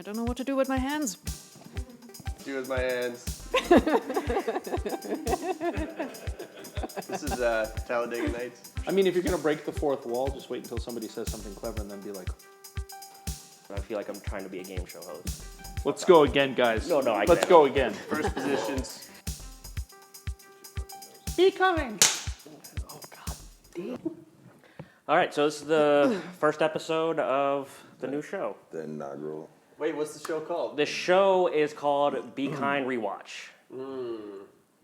don't know what to do with my hands. Do with my hands. This is Talladega Nights. I mean, if you're going to break the fourth wall, just wait until somebody says something clever and then be like... I feel like I'm trying to be a game show host. Let's go again, guys. No, Let's go again. First positions. Be kind. Oh, God damn. All right, so this is the first episode of the new show. The inaugural. Wait, what's the show called? The show is called Be Kind ReWatch.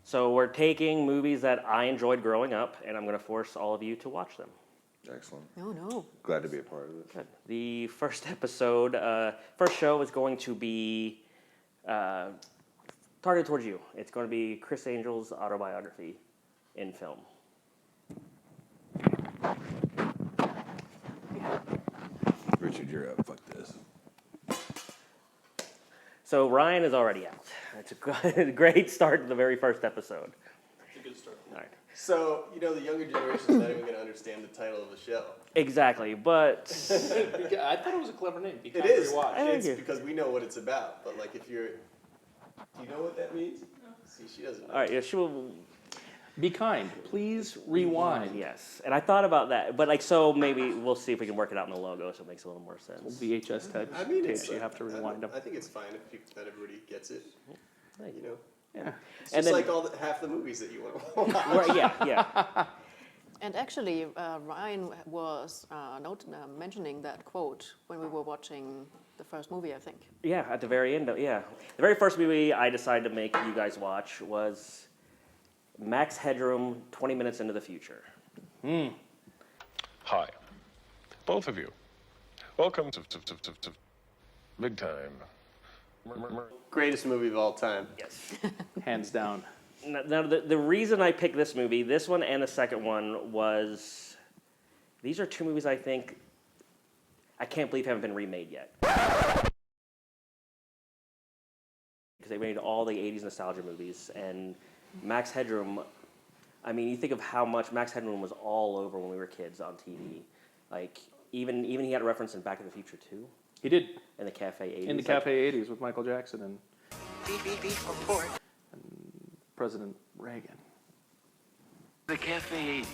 So we're taking movies that I enjoyed growing up, and I'm going to force all of you to watch them. Excellent. No. Glad to be a part of it. Good. The first episode, first show is going to be targeted towards you. It's going to be Criss Angel's autobiography in film. Richard, you're up. Fuck this. So Ryan is already out. It's a great start to the very first episode. It's a good start. All right. So, you know, the younger generation is not even going to understand the title of the show. Exactly, but I thought it was a clever name. Be It kind is. ReWatch. It's because we know what it's about. But, like, if you're... Do you know what that means? See, she doesn't know. all right. Yeah, she will. Be kind. Please rewind. Yes, and I thought about that, but like, so maybe we'll see if we can work it out in the logo, so it makes a little more sense. VHS type I mean, tapes. it's... You have to rewind them. I think it's fine if not everybody gets it. You know? Yeah. It's And just then- like half the movies that you want to watch. Right, yeah. And actually, Ryan was mentioning that quote when we were watching the first movie, I think. Yeah, at the very end, the very first movie I decided to make you guys watch was Max Headroom, 20 Minutes into the Future. Hi, both of you. Welcome to Big Time. Greatest movie of all time. Yes. Hands down. Now the reason I picked this movie, this one and the second one, was these are two movies I think I can't believe haven't been remade yet. Because they made all the 80s nostalgia movies, and Max Headroom, I mean, you think of how much Max Headroom was all over when we were kids on TV. Like, even he had a reference in Back to the Future 2. He did. In the Cafe 80s. In the Cafe 80s with Michael Jackson and Report. President Reagan. The Cafe 80s.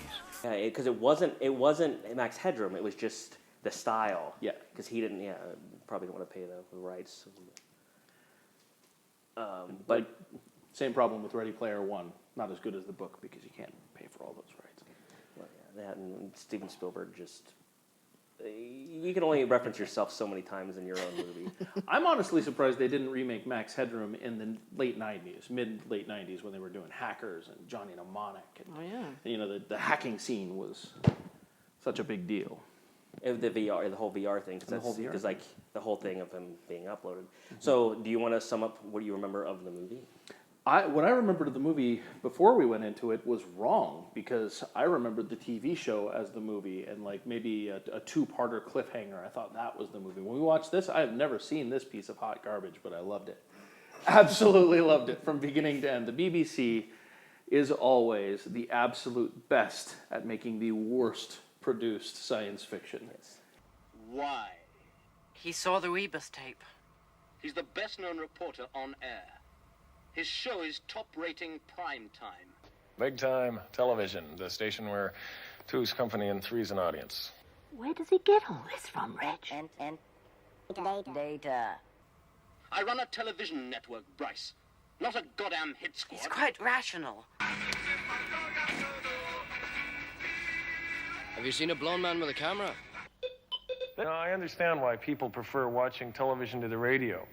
Yeah, because it wasn't Max Headroom, it was just the style. Yeah. Because he didn't, probably didn't want to pay the rights. But same problem with Ready Player One. Not as good as the book because you can't pay for all those rights. well, yeah, that and Steven Spielberg just, you can only reference yourself so many times in your own movie. I'm honestly surprised they didn't remake Max Headroom in the late 90s, mid-late 90s when they were doing Hackers and Johnny Mnemonic. And, Oh, yeah. you know, the hacking scene was such a big deal. The VR, the whole VR thing, And the whole VR because like the whole thing of him being uploaded. So, do you want to sum up what you remember of the movie? What I remembered of the movie before we went into it was wrong because I remembered the TV show as the movie and like maybe a two-parter cliffhanger. I thought that was the movie. When we watched this, I have never seen this piece of hot garbage, but I loved it. Absolutely loved it from beginning to end. The BBC is always the absolute best at making the worst produced science fiction. Why? He saw the Rebus tape. He's the best-known reporter on air. His show is top-rating prime time. Big Time Television, the station where two's company and three's an audience. Where does he get all this from, Rich? And Data. I run a television network, Bryce. Not a goddamn hit squad. He's quite rational. Have you seen a blonde man with a camera? Now, I understand why people prefer watching television to the radio.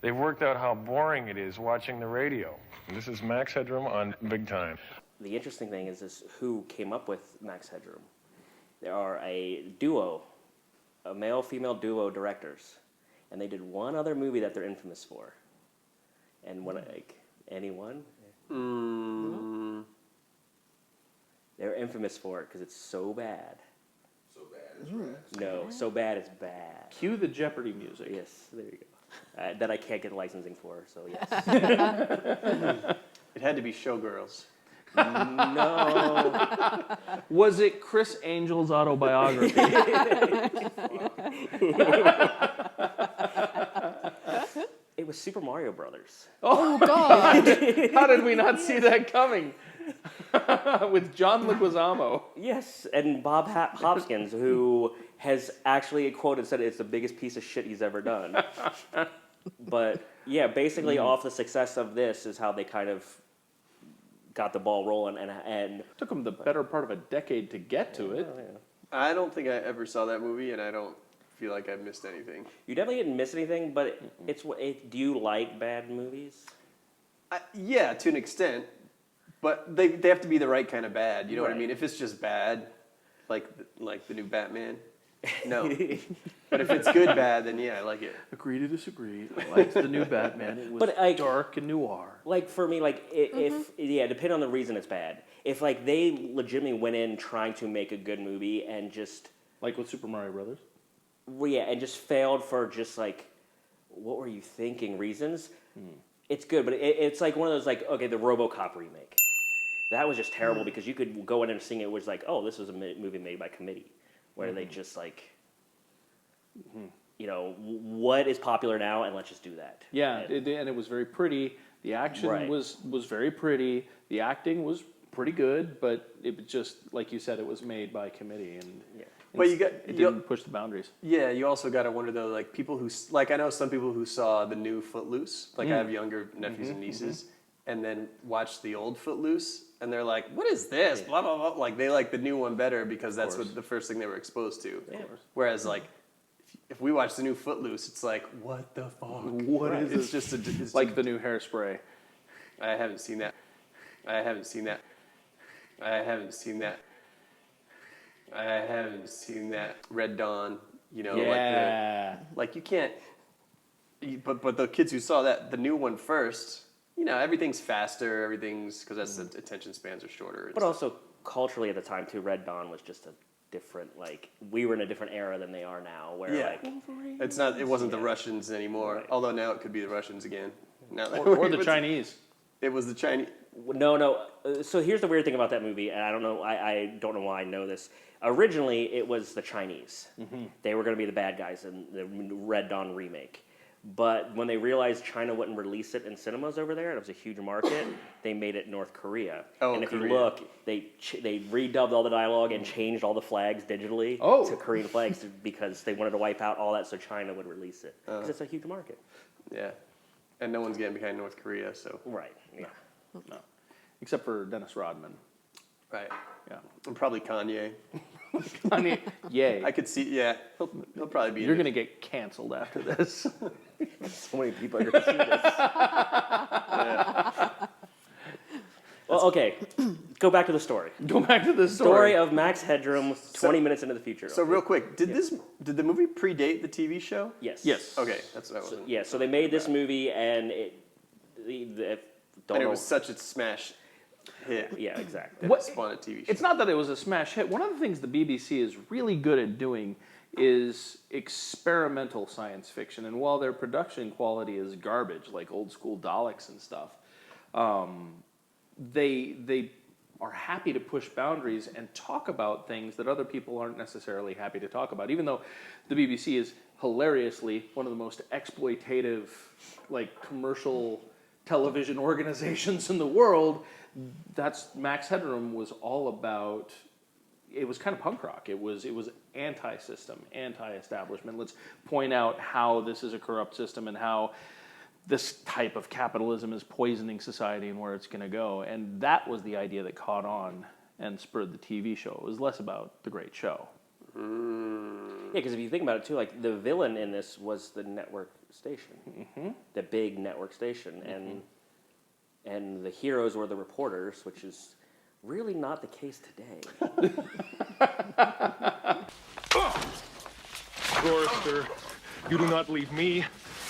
They've worked out how boring it is watching the radio. And this is Max Headroom on Big Time. The interesting thing is who came up with Max Headroom. There are a duo, a male-female duo directors, and they did one other movie that they're infamous for. And when anyone? They're infamous for it because it's so bad. So bad it's rad. No, so bad it's bad. Cue the Jeopardy music. Yes, there you go. That I can't get licensing for, so yes. It had to be Showgirls. No. Was it Criss Angel's autobiography? It was Super Mario Brothers. Oh God! How did we not see that coming? With John Leguizamo. Yes, and Bob Hopkins, who has actually quoted said it's the biggest piece of shit he's ever done. But yeah, basically off the success of this is how they kind of got the ball rolling, and Took them the better part of a decade to get to it. I don't think I ever saw that movie, and I don't feel like I missed anything. You definitely didn't miss anything. But do you like bad movies? Yeah, to an extent, but they have to be the right kind of bad. You know what I Right. mean? If it's just bad, like the new Batman, no. But if it's good bad, then yeah, I like it. Agree to disagree. I liked the new Batman. It was But, like, dark and noir. Like for me, like if depending on the reason it's bad. If like they legitimately went in trying to make a good movie and just Like with Super Mario Brothers. and just failed for just like what were you thinking reasons, it's good. But it's like one of those like okay, the RoboCop remake. That was just terrible because you could go in and sing it was like oh this was a movie made by committee where they just like you know what is popular now and let's just do that. Yeah, and it was very pretty. The action Right. was very pretty. The acting was pretty good, but it just like you said, it was made by committee, and But it didn't push the boundaries. Yeah, you also got to wonder though, like people who like I know some people who saw the new Footloose. Like I have younger nephews and nieces, and then watched the old Footloose, and they're like, "What is this?" Blah blah blah. Like they like the new one better because that's what the first thing they were exposed to. Yeah. Whereas like. If we watch the new Footloose, it's like, what the fuck? What is It's this? just it's Like the new Hairspray. I haven't seen that. I haven't seen that. I haven't seen that. I haven't seen that. Red Dawn, you know, like you can't. But the kids who saw that the new one first, you know, everything's faster, everything's because that's the attention spans are shorter. But also culturally at the time too, Red Dawn was just a different like we were in a different era than they are now. Where like it's not. It wasn't the Russians anymore. Right. Although now it could be the Russians again. Now or the Chinese. It was the Chinese. No. So here's the weird thing about that movie, and I don't know. I don't know why I know this. Originally, it was the Chinese. They were going to be the bad guys in the Red Dawn remake. But when they realized China wouldn't release it in cinemas over there, and it was a huge market, they made it North Korea. Oh, and if Korea. you look, they redubbed all the dialogue and changed all the flags digitally to Korean flags because they wanted to wipe out all that so China would release it. Because it's a huge market. Yeah. And no one's getting behind North Korea, so. Right, yeah. No. Except for Dennis Rodman. Right. Yeah. And probably Kanye. Kanye, yay. I could see, yeah. He'll probably be You're going to get canceled after this. So many people are going to see this. Well, okay. Go back to the story. Go back to the Story of Max Headroom 20 minutes into the future. So real quick, did the movie predate the TV show? Yes. Yes. Okay, that's what I was. So they made this movie and it was such a smash hit. Yeah, exactly. That it spawned a TV show. It's not that it was a smash hit. One of the things the BBC is really good at doing is experimental science fiction. And while their production quality is garbage, like old school Daleks and stuff, they are happy to push boundaries and talk about things that other people aren't necessarily happy to talk about. Even though the BBC is hilariously one of the most exploitative, like commercial television organizations in the world, that's Max Headroom was all about. It was kind of punk rock. It was anti-system, anti-establishment. Let's point out how this is a corrupt system and how this type of capitalism is poisoning society and where it's going to go. And that was the idea that caught on and spurred the TV show. It was less about the great show. Yeah, because if you think about it too, like the villain in this was the network station, the big network station, and the heroes were the reporters, which is really not the case today. Forrester, you do not leave me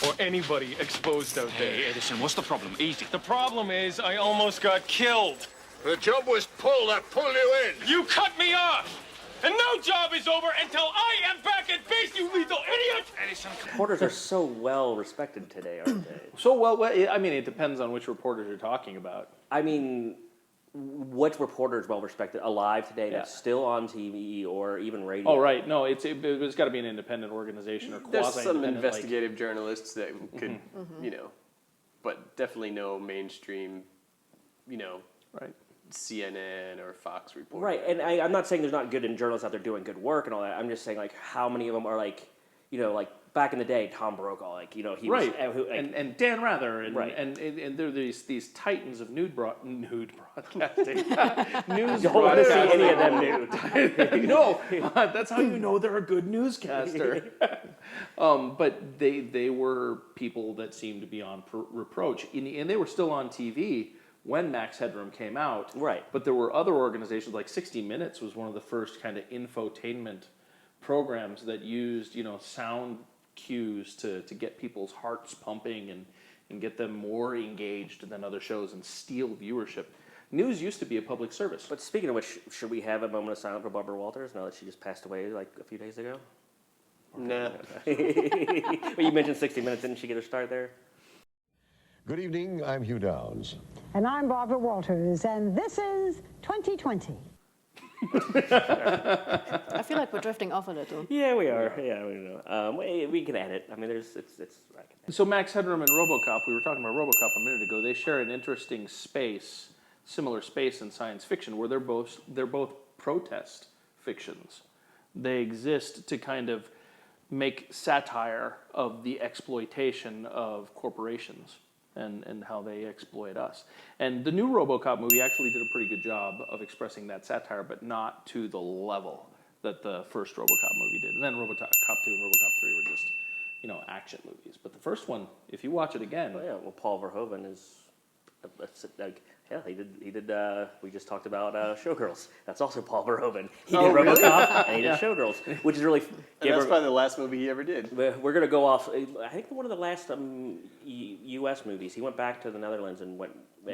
or anybody exposed out there. Hey, Edison, what's the problem? Easy. The problem is I almost got killed. The job was Paul that pulled you in. You cut me off! And no job is over until I am back at base, you lethal idiot! Edison, Reporters are so well respected today, aren't they? So, well, I mean, it depends on which reporters you're talking about. I mean, what reporter is well respected alive today that's still on TV or even radio? Oh, right. No, it's got to be an independent organization or There's quasi. some investigative journalists that could, you know, but definitely no mainstream, you know, right. CNN or Fox reporter. Right, and I'm not saying there's not good journalists out there doing good work and all that. I'm just saying, like, how many of them are, like, you know, like, back in the day, Tom Brokaw, like, you know, he was... And Dan Rather, and there are these titans of nude broadcasting. News You don't want to see any of them nude. No, that's how you know they're a good newscaster. But they were people that seemed to be on reproach, and they were still on TV when Max Headroom came out. Right. But there were other organizations, like 60 Minutes was one of the first kind of infotainment programs that used, you know, sound cues to get people's hearts pumping and get them more engaged than other shows and steal viewership. News used to be a public service. But speaking of which, should we have a moment of silence for Barbara Walters now that she just passed away like a few days ago? Nah. Well, you mentioned 60 Minutes. Didn't she get her start there? Good evening, I'm Hugh Downs. And I'm Barbara Walters, and this is 2020. I feel like we're drifting off a little. Yeah, we are. Yeah, we know. We can edit. I mean, it's. So Max Headroom and RoboCop, we were talking about RoboCop a minute ago. They share an interesting space, similar space in science fiction, where they're both protest fictions. They exist to kind of make satire of the exploitation of corporations and how they exploit us. And the new RoboCop movie actually did a pretty good job of expressing that satire, but not to the level that the first RoboCop movie did. And then RoboCop 2 and RoboCop 3 were just, you know, action movies. But the first one, if you watch it again... Oh, yeah, well, Paul Verhoeven is... Like, yeah, he did. We just talked about Showgirls. That's also Paul Verhoeven. He did RoboCop and he did Showgirls, which is really. And that's probably the last movie he ever did. We're gonna go off. I think one of the last U.S. movies. He went back to the Netherlands and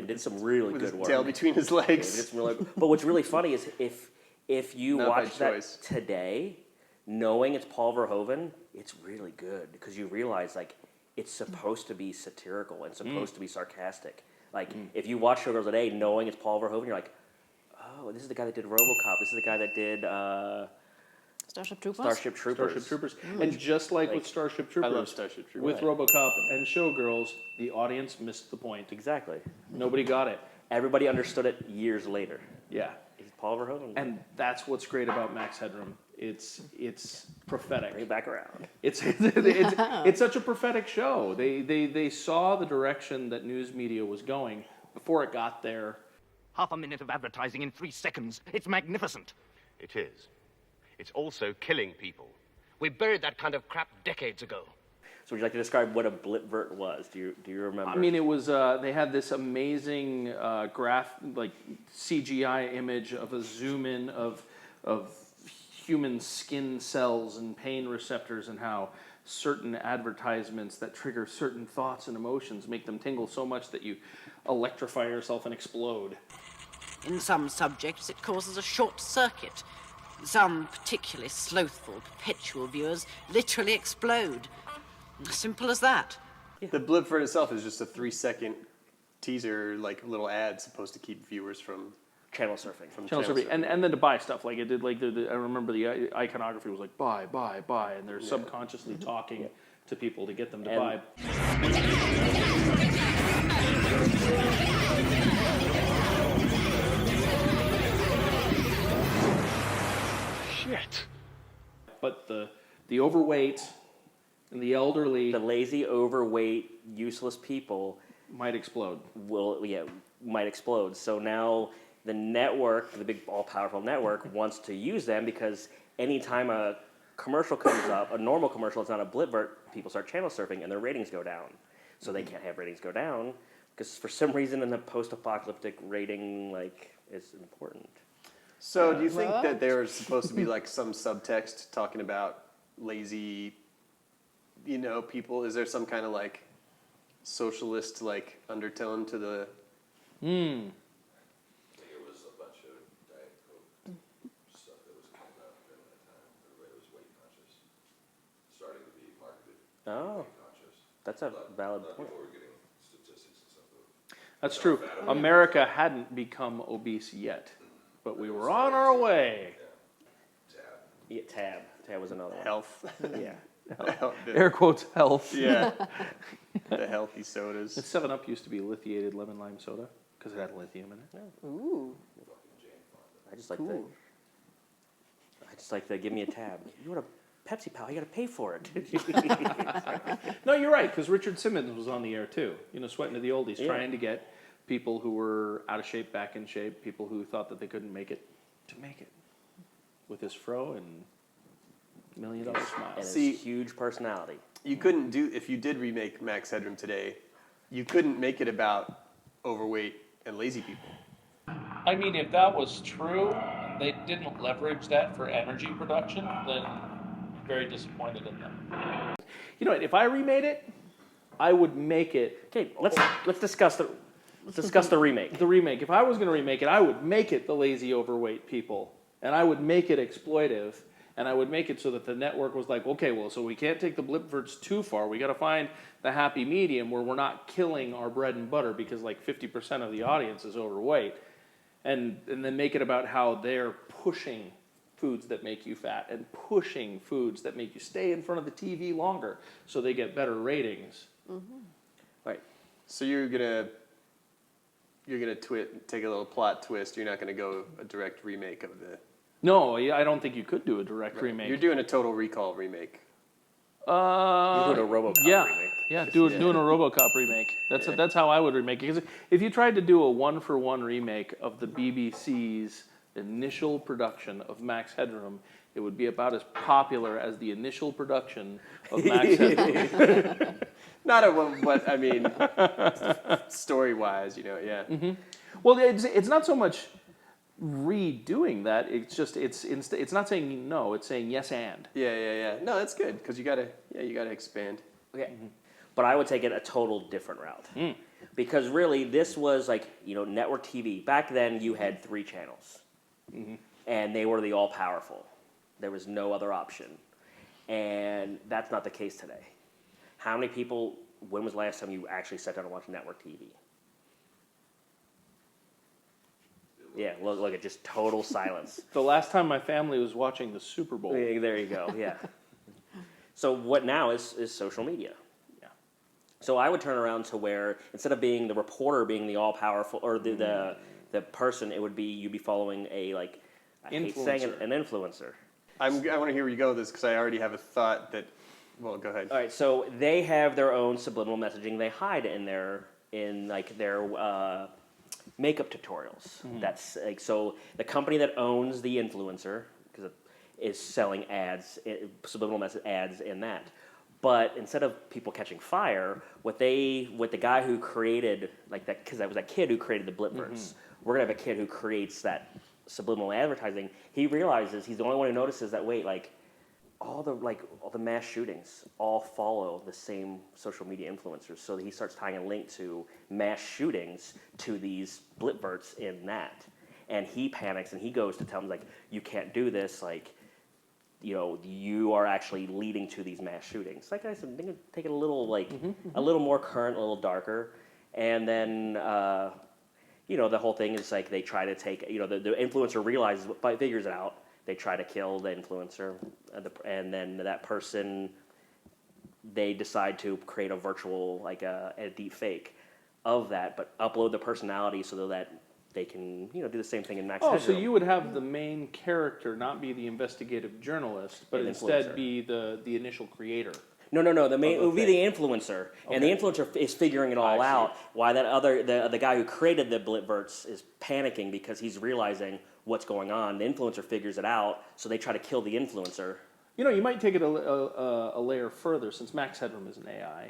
did some really good work. Tail between his legs. Yeah, but what's really funny is if you watch that today, knowing it's Paul Verhoeven, it's really good because you realize like it's supposed to be satirical and supposed to be sarcastic. Like, if you watch Showgirls today, knowing it's Paul Verhoeven, you're like, oh, this is the guy that did RoboCop. This is the guy that did Starship Troopers. Starship Troopers. And just like with Starship Troopers, I love Starship Troopers. with RoboCop and Showgirls, the audience missed the point. Exactly. Nobody got it. Everybody understood it years later. Yeah. It's Paul Verhoeven. And that's what's great about Max Headroom. It's prophetic. Bring it back around. It's such a prophetic show. They saw the direction that news media was going before it got there. Half a minute of advertising in 3 seconds. It's magnificent. It is. It's also killing people. We buried that kind of crap decades ago. So would you like to describe what a blipvert was? Do you remember? I mean, it was they had this amazing CGI image of a zoom in of human skin cells and pain receptors, and how certain advertisements that trigger certain thoughts and emotions make them tingle so much that you electrify yourself and explode. In some subjects, it causes a short circuit. Some particularly slothful, perpetual viewers literally explode. Simple as that. The blipvert itself is just a 3-second teaser, like little ad supposed to keep viewers from channel surfing. And then to buy stuff like it did. Like I remember the iconography was like buy, and they're subconsciously talking to people to get them to buy. Shit. But the overweight and the elderly, the lazy, overweight, useless people might explode. Might explode. So now the network, the big all-powerful network, wants to use them because anytime a commercial comes up, a normal commercial, it's not a blipvert, people start channel surfing and their ratings go down. So they can't have ratings go down because for some reason in the post-apocalyptic rating is important. So do you think that there was supposed to be like some subtext talking about lazy, people? Is there some kind of like socialist undertone to the... Oh, that's a valid point. That's true. America hadn't become obese yet, but we were on our way. Yeah, Tab. Tab was another one. Health. Yeah. Air quotes health. Yeah. The healthy sodas. And 7-Up used to be lithiated lemon lime soda because it had lithium in it. Ooh. I just like the give me a tab. You want a Pepsi Pal, you got to pay for it. No, you're right, because Richard Simmons was on the air too. Sweating to the oldies, Yeah. trying to get people who were out of shape back in shape, people who thought that they couldn't make it to make it. With his fro and $1 million smile. And See, his huge personality. You couldn't do, if you did remake Max Headroom today, you couldn't make it about overweight and lazy people. I mean, if that was true, and they didn't leverage that for energy production, then I'm very disappointed in them. You know what? If I remade it, I would make it. Okay, let's discuss the remake. The remake. If I was going to remake it, I would make it the lazy, overweight people, and I would make it exploitive, and I would make it so that the network was like, okay, well, so we can't take the blipverts too far. We got to find the happy medium where we're not killing our bread and butter because like 50% of the audience is overweight. And then make it about how they're pushing foods that make you fat and pushing foods that make you stay in front of the TV longer so they get better ratings. Mm-hmm. Right. So you're gonna take a little plot twist. You're not gonna go a direct remake of the. No, I don't think you could do a direct remake. You're doing a Total Recall remake. You're doing a RoboCop remake. Yeah, doing a RoboCop remake. That's how I would remake it. Because if you tried to do a one-for-one remake of the BBC's initial production of Max Headroom, it would be about as popular as the initial production of Max Headroom. Not a one, but I mean, story-wise, yeah. Mm-hmm. Well, it's not so much redoing that. It's just it's not saying no. It's saying yes and. Yeah. No, that's good because you gotta expand. Okay, but I would take it a total different route because really this was like network TV. Back then you had 3 channels, and they were the all powerful. There was no other option, and that's not the case today. How many people? When was the last time you actually sat down and watched network TV? Yeah, look at just total silence. The last time my family was watching the Super Bowl. Yeah, there you go. Yeah. So what now is social media. Yeah. So I would turn around to where instead of being the reporter being the all powerful or the person, it would be you'd be following a hate saying an influencer. I want to hear where you go with this because I already have a thought that. Well, go ahead. All right, so they have their own subliminal messaging they hide in their makeup tutorials. That's like so the company that owns the influencer because is selling ads, subliminal message ads in that. But instead of people catching fire, what the guy who created like that because that was that kid who created the blipverts. We're gonna have a kid who creates that subliminal advertising. He realizes he's the only one who notices that all the mass shootings all follow the same social media influencers. So he starts tying a link to mass shootings to these blipverts in that. And he panics and he goes to tell them you can't do this, you are actually leading to these mass shootings. Like I said, they can take it a little a little more current, a little darker. And then the whole thing is they try to take the influencer realizes figures it out. They try to kill the influencer, and then that person, they decide to create a virtual, a deep fake of that, but upload the personality so that they can, do the same thing in Max Headroom. So you would have the main character not be the investigative journalist, but instead be the initial creator. No. It would be the influencer, and the influencer is figuring it all out. Why the guy who created the blipverts is panicking because he's realizing what's going on. The influencer figures it out, so they try to kill the influencer. You might take it a layer further since Max Headroom is an AI,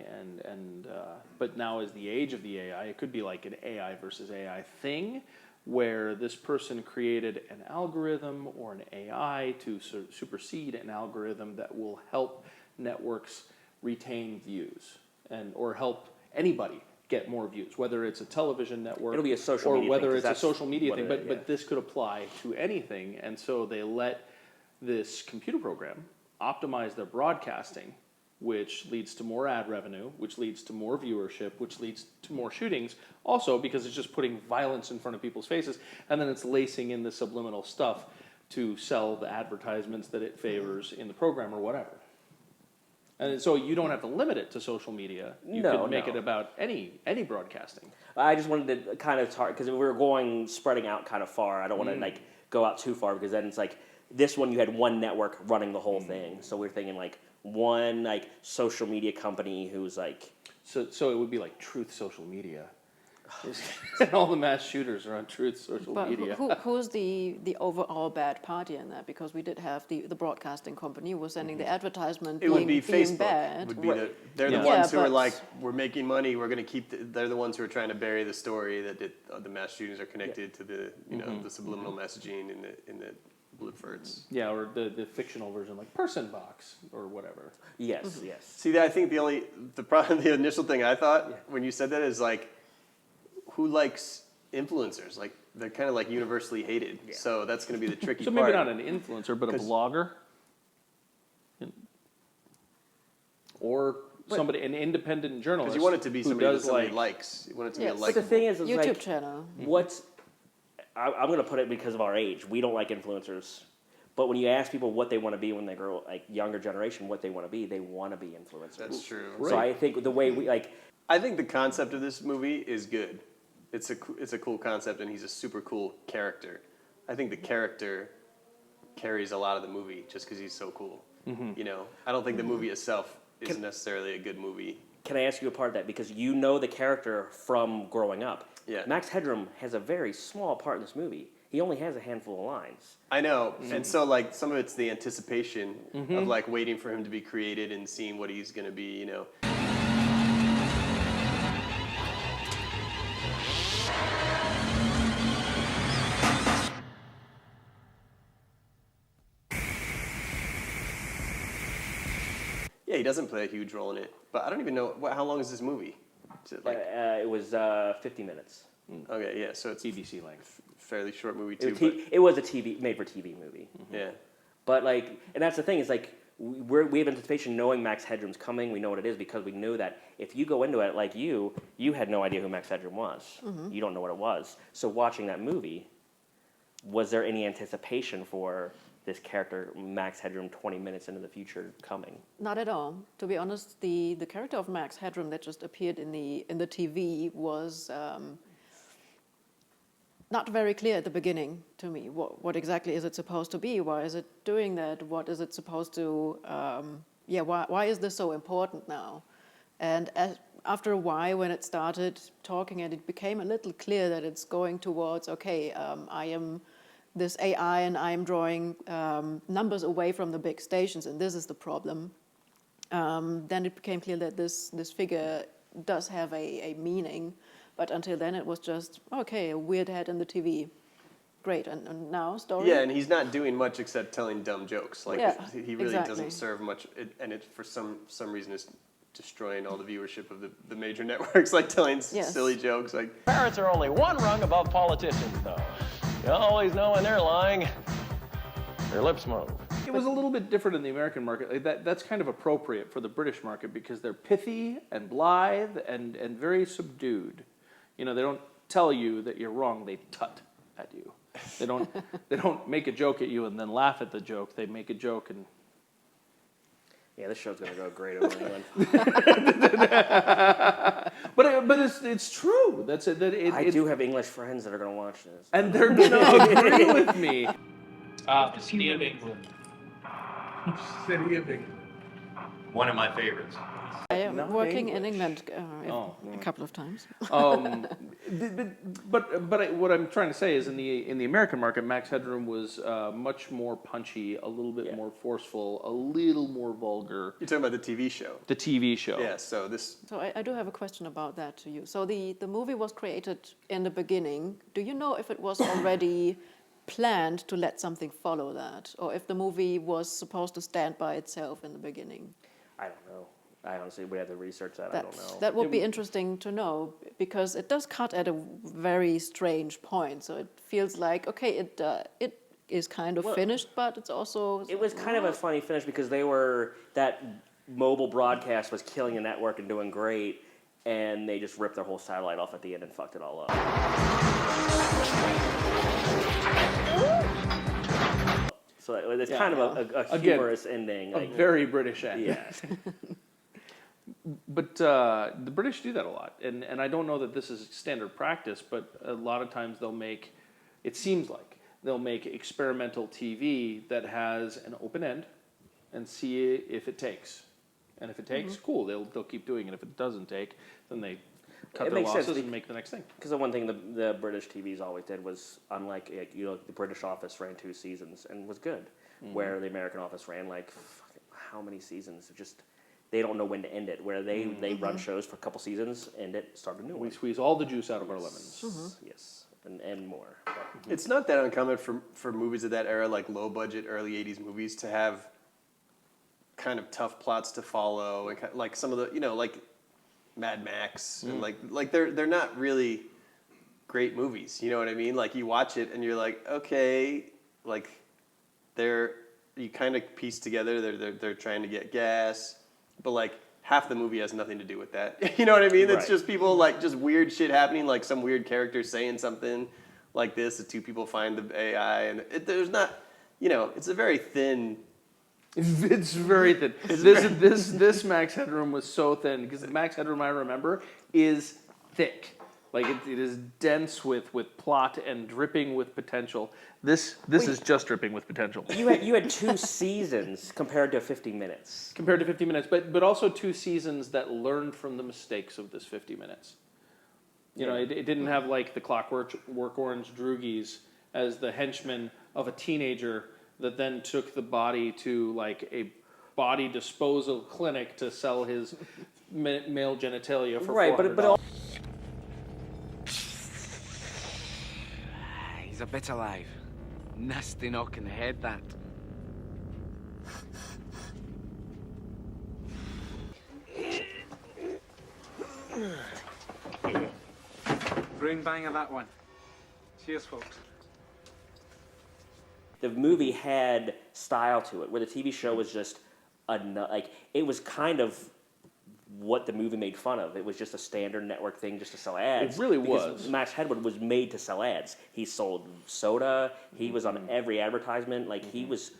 but now is the age of the AI. It could be like an AI versus AI thing, where this person created an algorithm or an AI to supersede an algorithm that will help networks retain views or help anybody get more views, whether it's a television network It'll be a social media or whether thing, it's a social media thing. yeah. But this could apply to anything, and so they let this computer program optimize their broadcasting which leads to more ad revenue, which leads to more viewership, which leads to more shootings. Also, because it's just putting violence in front of people's faces, and then it's lacing in the subliminal stuff to sell the advertisements that it favors in the program or whatever. And so you don't have to limit it to social media. You can make it about any broadcasting. I just wanted to kind of talk, because we were spreading out kind of far. I don't want to like go out too far, because then it's like this one you had one network running the whole thing. So we're thinking like one like social media company who's like. So it would be like Truth Social Media. All the mass shooters are on Truth Social Media. Who's the overall bad party in that? Because we did have the broadcasting company was sending the advertisement. It would be being Facebook. Bad. Would be they're the ones who are like, we're making money. We're going to keep. They're the ones who are trying to bury the story that the mass shootings are connected to the the subliminal messaging in the blipverts. Yeah, or the fictional version like Person Box or whatever. Yes, yes. See, I think the initial thing I thought when you said that is like, who likes influencers? Like, they're kind of like universally hated. Yeah. So that's going to be the tricky part. So maybe not an influencer, but a blogger? Or somebody, an independent journalist. Because you want it to be somebody that somebody like, likes. You want it to be a But likable. the thing is YouTube like, channel. I'm going to put it because of our age. We don't like influencers. But when you ask people what they want to be when they grow, like younger generation, what they want to be, they want to be influencers. That's true. So I think the way we like. I think the concept of this movie is good. It's a cool concept, and he's a super cool character. I think the character carries a lot of the movie just because he's so cool. You know, I don't think the movie itself is necessarily a good movie. Can I ask you a part of that? Because you know the character from growing up. Yeah. Max Headroom has a very small part in this movie. He only has a handful of lines. I know, and so like some of it's the anticipation of like waiting for him to be created and seeing what he's going to be, you know. Yeah, he doesn't play a huge role in it, but I don't even know how long is this movie? Is it like it was 50 minutes. Okay, yeah, so it's BBC length. Fairly short movie too. It was a made-for-TV movie. Yeah, but like, and that's the thing is like we have anticipation knowing Max Headroom's coming. We know what it is because we knew that if you go into it like you had no idea who Max Headroom was. You don't know what it was. So watching that movie, was there any anticipation for this character Max Headroom 20 minutes into the future coming? Not at all. To be honest, the character of Max Headroom that just appeared in the TV was not very clear at the beginning to me. What exactly is it supposed to be? Why is it doing that? What is it supposed to? Why is this so important now? And after a while, when it started talking, and it became a little clear that it's going towards I am this AI and I'm drawing numbers away from the big stations, and this is the problem. Then it became clear that this figure does have a meaning, but until then it was just, a weird head in the TV. Great, and now story? Yeah, and he's not doing much except telling dumb jokes. Like, he really exactly. doesn't serve much, and it for some reason is destroying all the viewership of the major networks, like telling silly jokes. Like, Parrots are only one rung above politicians, though. You always know when they're lying. Their lips move. It was a little bit different in the American market. Like that's kind of appropriate for the British market because they're pithy and blithe and very subdued. You know, they don't tell you that you're wrong. They tut at you. They don't make a joke at you and then laugh at the joke. They make a joke and. Yeah, this show's gonna go great over England. But it's true. That's it. I do have English friends that are gonna watch this, and they're gonna agree with me. The City of England. City of England. One of my favorites. I am working in England a couple of times. But what I'm trying to say is in the American market, Max Headroom was much more punchy, a little bit more forceful, a little more vulgar. You're talking about the TV show. The TV show. Yeah. So this. So I do have a question about that to you. So the movie was created in the beginning. Do you know if it was already planned to let something follow that, or if the movie was supposed to stand by itself in the beginning? I don't know. I honestly would have to research that. I don't know. That would be interesting to know because it does cut at a very strange point. So it feels like it is kind of finished, but it's also it was kind of a funny finish because they were that mobile broadcast was killing the network and doing great, and they just ripped their whole satellite off at the end and fucked it all up. So it's kind of a humorous ending. A very British ending. Yeah. But the British do that a lot, and I don't know that this is standard practice, but a lot of times it seems like they'll make experimental TV that has an open end and see if it takes. And if it takes, cool, they'll keep doing it. If it doesn't take, then they cut their losses and make the next thing. Because the one thing the British TVs always did was, unlike, the British Office ran 2 seasons and was good, where the American Office ran how many seasons? They don't know when to end it, where they run shows for a couple seasons, end it, start a new one. We squeeze all the juice out of our lemons. Yes, and more. It's not that uncommon for movies of that era, like low-budget, early 80s movies, to have kind of tough plots to follow, and like some of the, like Mad Max, and like they're not really great movies, you know what I mean? Like, you watch it, and you're like, okay, like, you kind of piece together, they're trying to get gas, but like half the movie has nothing to do with that. You know what I mean? It's just people, like, just weird shit happening, like some weird character saying something like this, the 2 people find the AI, and there's not, it's a very thin. It's very thin. This Max Headroom was so thin, because the Max Headroom I remember is thick. Like, it is dense with plot and dripping with potential. This is just dripping with potential. You had 2 seasons compared to 50 minutes. Compared to 50 minutes, but also 2 seasons that learned from the mistakes of this 50 minutes. It didn't have like the Clockwork Orange Droogies as the henchman of a teenager that then took the body to like a body disposal clinic to sell his male genitalia for $400. He's a bit alive. Nasty knock in the head, that. Brain banger, that one. Cheers, folks. The movie had style to it, where the TV show was just it was kind of what the movie made fun of. It was just a standard network thing just to sell ads. It really was. Max Headroom was made to sell ads. He sold soda. He was on every advertisement. Like, he was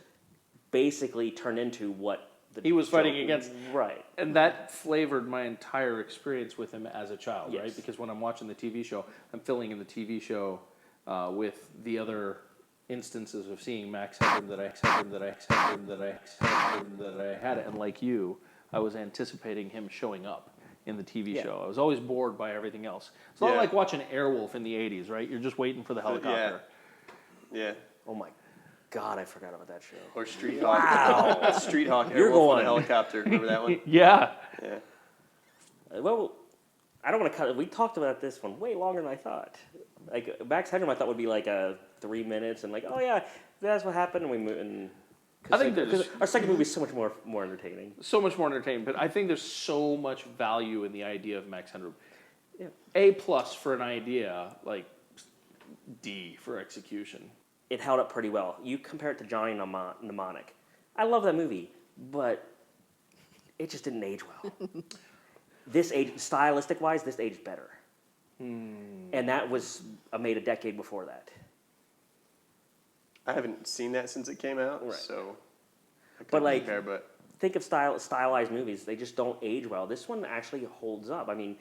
basically turned into what he was fighting against. Right. And that flavored my entire experience with him as a child, Yes. right? Because when I'm watching the TV show, I'm filling in the TV show with the other instances of seeing Max Headroom that I had. And like you, I was anticipating him showing up in the TV show. I was always bored by everything else. It's not like watching Airwolf in the 80s, right? You're just waiting for the helicopter. Yeah. Oh my God, I forgot about that show. Or Street Hawk. Wow. Street Hawk. You're Airwolf going on a helicopter. Remember that one? Yeah. Well, I don't want to cut it. We talked about this one way longer than I thought. Like, Max Headroom, I thought would be like 3 minutes, and like, oh yeah, that's what happened, and we moved. And I think because our second movie is so much more entertaining. So much more entertaining, but I think there's so much value in the idea of Max Headroom. Yeah. A+ for an idea, like D for execution. It held up pretty well. You compare it to Johnny Mnemonic. I love that movie, but it just didn't age well. This age, stylistic-wise, this aged better. And that was made a decade before that. I haven't seen that since it came out, so I but like, compare, but think of stylized movies; they just don't age well. This one actually holds up. I mean,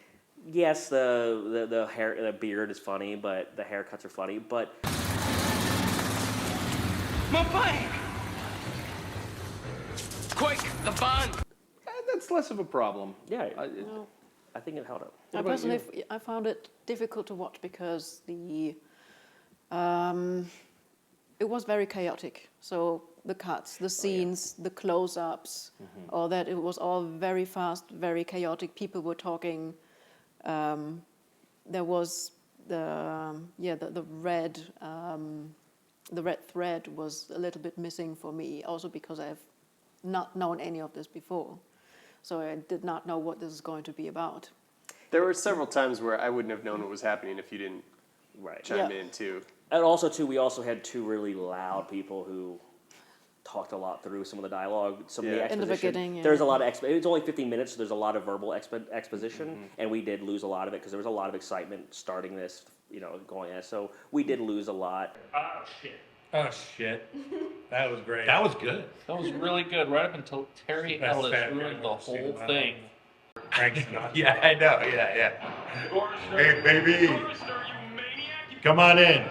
yes, the hair, the beard is funny, but the haircuts are funny. But my bike! Quick, the van! That's less of a problem. Yeah, I think it held up. I found it difficult to watch because it was very chaotic. So the cuts, the scenes, the close-ups, all that, it was all very fast, very chaotic. People were talking. There was the red thread was a little bit missing for me, also because I have not known any of this before. So I did not know what this is going to be about. There were several times where I wouldn't have known what was happening if you didn't chime in too. And also, too, we also had 2 really loud people who talked a lot through some of the dialogue, some of the In exposition. the beginning, yeah. There's a lot of it's only 15 minutes, so there's a lot of verbal exposition, and we did lose a lot of it because there was a lot of excitement starting this, going at. So we did lose a lot. Oh shit! That was great. That was good. That was really good, right up until Terry Best Ellis Batman ruined the I've seen in whole my thing. Frank Sinatra. Yeah, I know. Yeah. Hey, baby. Come on in.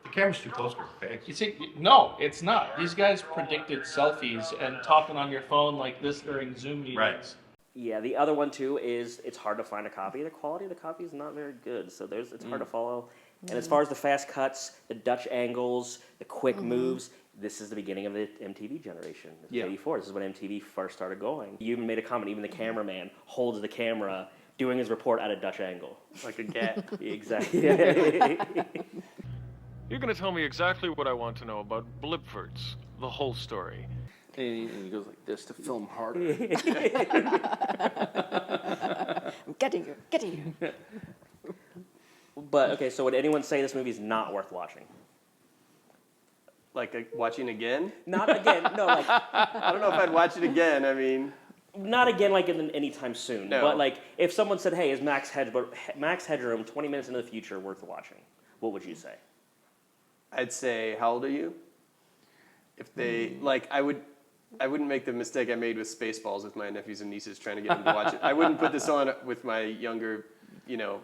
The camera's too close to her face. You see, no, it's not. These guys predicted selfies and talking on your phone like this during Zoom meetings. Right. Yeah, the other one too is it's hard to find a copy. The quality of the copy is not very good, so it's hard to follow. And as far as the fast cuts, the Dutch angles, the quick moves, this is the beginning of the MTV generation. This is 84. This is when MTV first started going. You even made a comment, even the cameraman holds the camera doing his report at a Dutch angle. Like a cat. Exactly. You're going to tell me exactly what I want to know about blipverts, the whole story. And he goes like this to film harder. I'm getting you. But, okay, so would anyone say this movie is not worth watching? Like watching again? Not again, no, like... I don't know if I'd watch it again, I mean... Not again, like anytime soon. No. But, like, if someone said, hey, is Max Headroom 20 minutes into the future worth watching? What would you say? I'd say, how old are you? If they, I wouldn't make the mistake I made with Spaceballs with my nephews and nieces trying to get them to watch it. I wouldn't put this on with my younger,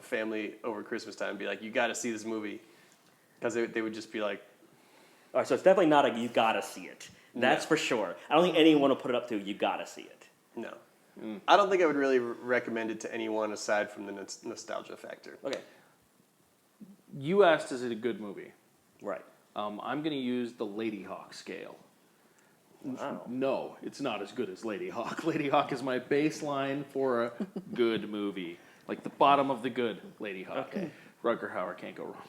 family over Christmas time and be like, you got to see this movie. Because they would just be like... All right, so it's definitely not you got to see it. That's for sure. I don't think anyone will put it up to you got to see it. No. I don't think I would really recommend it to anyone aside from the nostalgia factor. Okay. You asked, is it a good movie? Right. I'm going to use the Lady Hawk scale. Wow. No, it's not as good as Lady Hawk. Lady Hawk is my baseline for a good movie. Like the bottom of the good Lady Hawk. Okay. Rutger Hauer can't go wrong.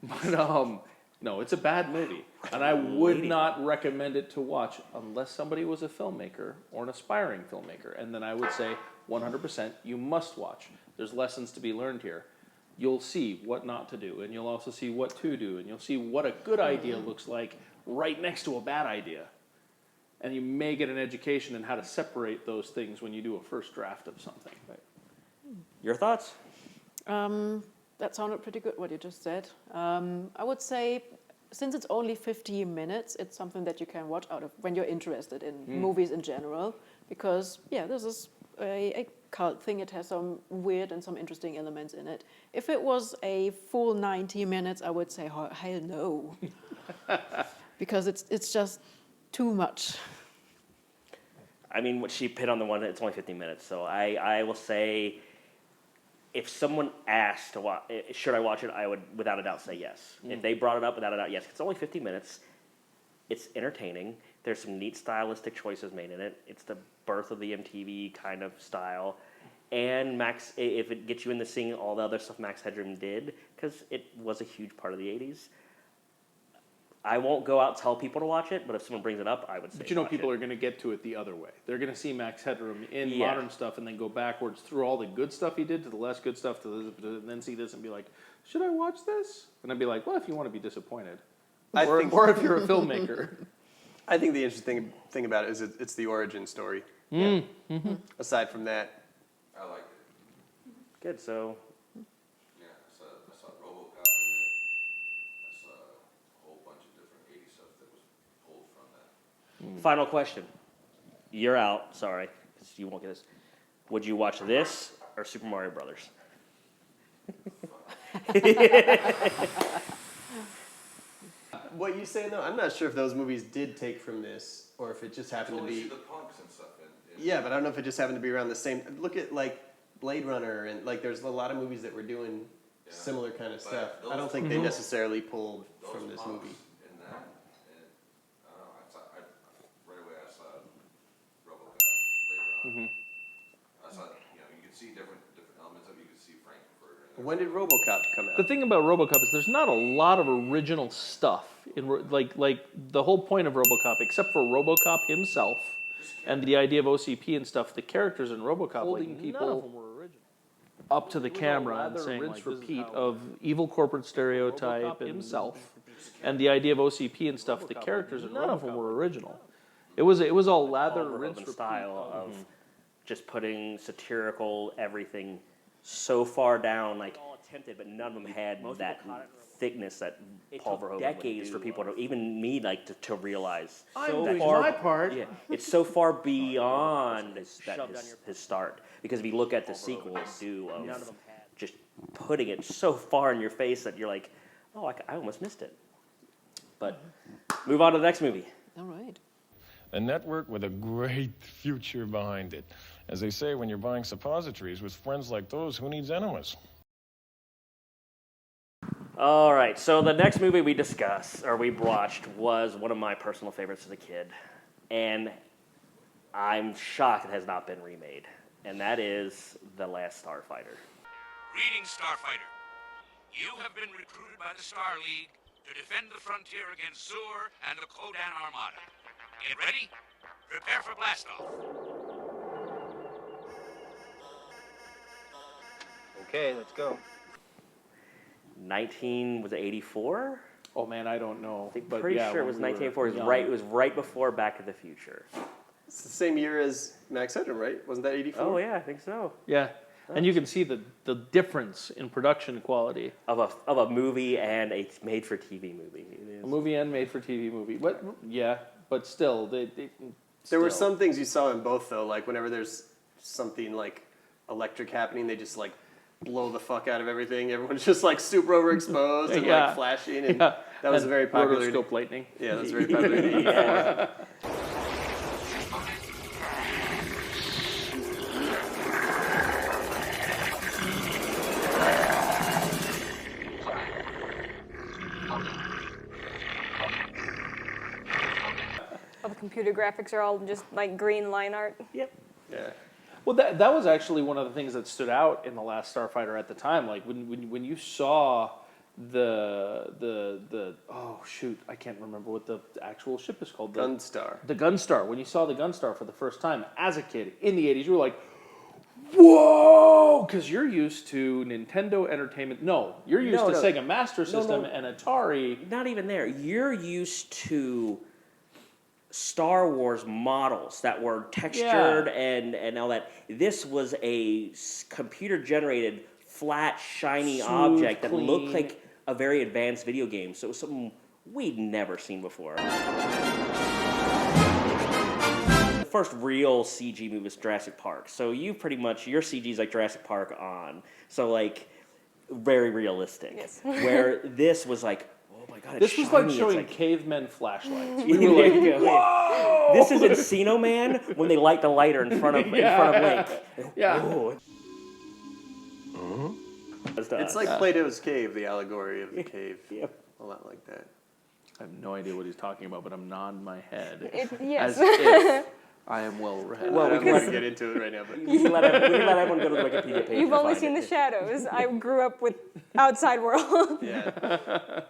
But no, it's a bad movie. And I would not recommend it to watch unless somebody was a filmmaker or an aspiring filmmaker. And then I would say 100% you must watch. There's lessons to be learned here. You'll see what not to do, and you'll also see what to do, and you'll see what a good idea looks like right next to a bad idea. And you may get an education in how to separate those things when you do a first draft of something. Right. Your thoughts? That sounded pretty good, what you just said. I would say, since it's only 15 minutes, it's something that you can watch out of when you're interested in movies in general. Because, this is a cult thing. It has some weird and some interesting elements in it. If it was a full 90 minutes, I would say, oh, hell no. Because it's just too much. I mean, what she hit on the one, it's only 15 minutes. So I will say, if someone asked to watch, should I watch it, I would without a doubt say yes. If they brought it up, without a doubt, yes. It's only 15 minutes. It's entertaining. There's some neat stylistic choices made in it. It's the birth of the MTV kind of style. And if it gets you into seeing all the other stuff Max Headroom did, because it was a huge part of the 80s, I won't go out and tell people to watch it, but if someone brings it up, I would say But people are going to get to it the other way. They're going to see Max Headroom in modern stuff and then go backwards through all the good stuff he did to the less good stuff, and then see this and be like, should I watch this? And I'd be like, well, if you want to be disappointed. Or if you're a filmmaker. I think the interesting thing about it is it's the origin story. Aside from that. I liked it. Good, so... Yeah, I saw RoboCop in it. I saw a whole bunch of different 80s stuff that was pulled from that. Final question. You're out, sorry, because you won't get this. Would you watch this or Super Mario Brothers? What you say, though, I'm not sure if those movies did take from this, or if it just happened to be... the punks and stuff in Yeah, but I don't know if it just happened to be around the same... Look at, Blade Runner, and, there's a lot of movies that were doing similar kind of stuff. I don't think they necessarily pulled from this movie. In that, and I don't know, right away I saw RoboCop later on. I saw, you could see different elements of it. You could see Frankfurt. When did RoboCop come out? The thing about RoboCop is there's not a lot of original stuff in like the whole point of RoboCop, except for RoboCop himself and the idea of OCP and stuff. The characters in RoboCop holding people up to the camera and saying rinse repeat of evil corporate stereotype and himself, and the idea of OCP and stuff. The characters in none of them were original. It was all lather, Paul rinse, Verhoeven repeat. style of just putting satirical everything so far down, like all attempted, but none of them had that thickness that Paul Verhoeven decades for people to, even me, like to realize. I'm doing my part. Yeah, it's so far beyond his start, because if you look at the sequels, of just putting it so far in your face that you're like, oh, I almost missed it. But move on to the next movie. All right. A network with a great future behind it. As they say, when you're buying suppositories with friends like those, who needs enemas? All right, so the next movie we watched was one of my personal favorites as a kid, and I'm shocked it has not been remade, and that is The Last Starfighter. Greetings, Starfighter. You have been recruited by the Star League to defend the frontier against Zur and the Kodan Armada. Get ready? Prepare for blastoff. Okay, let's go. 1984? Oh man, I don't know. I'm pretty sure it was 1984. It was right before Back to the Future. It's the same year as Max Headroom, right? Wasn't that 84? Oh yeah, I think so. Yeah, and you can see the difference in production quality of a movie and a made-for-TV movie. It is. A movie and made-for-TV movie. But yeah, but still, There were some things you saw in both though, like whenever there's something like electric happening, they just like blow the fuck out of everything. Everyone's just like super overexposed and like flashing, and that was a very popular. Rotoscope lightning. Yeah, that was very popular. Yeah. All the computer graphics are all just like green line art. Yep. Yeah. Well, that was actually one of the things that stood out in The Last Starfighter at the time. Like when you saw the oh shoot, I can't remember what the actual ship is called. Gunstar. The Gunstar. When you saw the Gunstar for the first time as a kid in the 80s, you were like, whoa! Because you're used to Nintendo Entertainment. No, you're used to Sega Master System and Atari. Not even there. You're used to Star Wars models that were textured and all that. This was a computer-generated, flat, shiny object that looked like a very advanced video game. So it was something we'd never seen before. The first real CG movie was Jurassic Park. So your CG is like Jurassic Park on. So like very realistic. Yes. Where this was like, oh my god, this was like showing cavemen flashlights. We were like, whoa! This is Encino Man when they light the lighter in front of Link. Yeah. Whoa. It's like Plato's cave, the allegory of the cave. Yep. A lot like that. I have no idea what he's talking about, but I'm nodding my head Yes. as if I am well read. Well, we can get into it right now, but we can let everyone go to the Wikipedia page. You've only seen the shadows. I grew up with outside world. Yeah.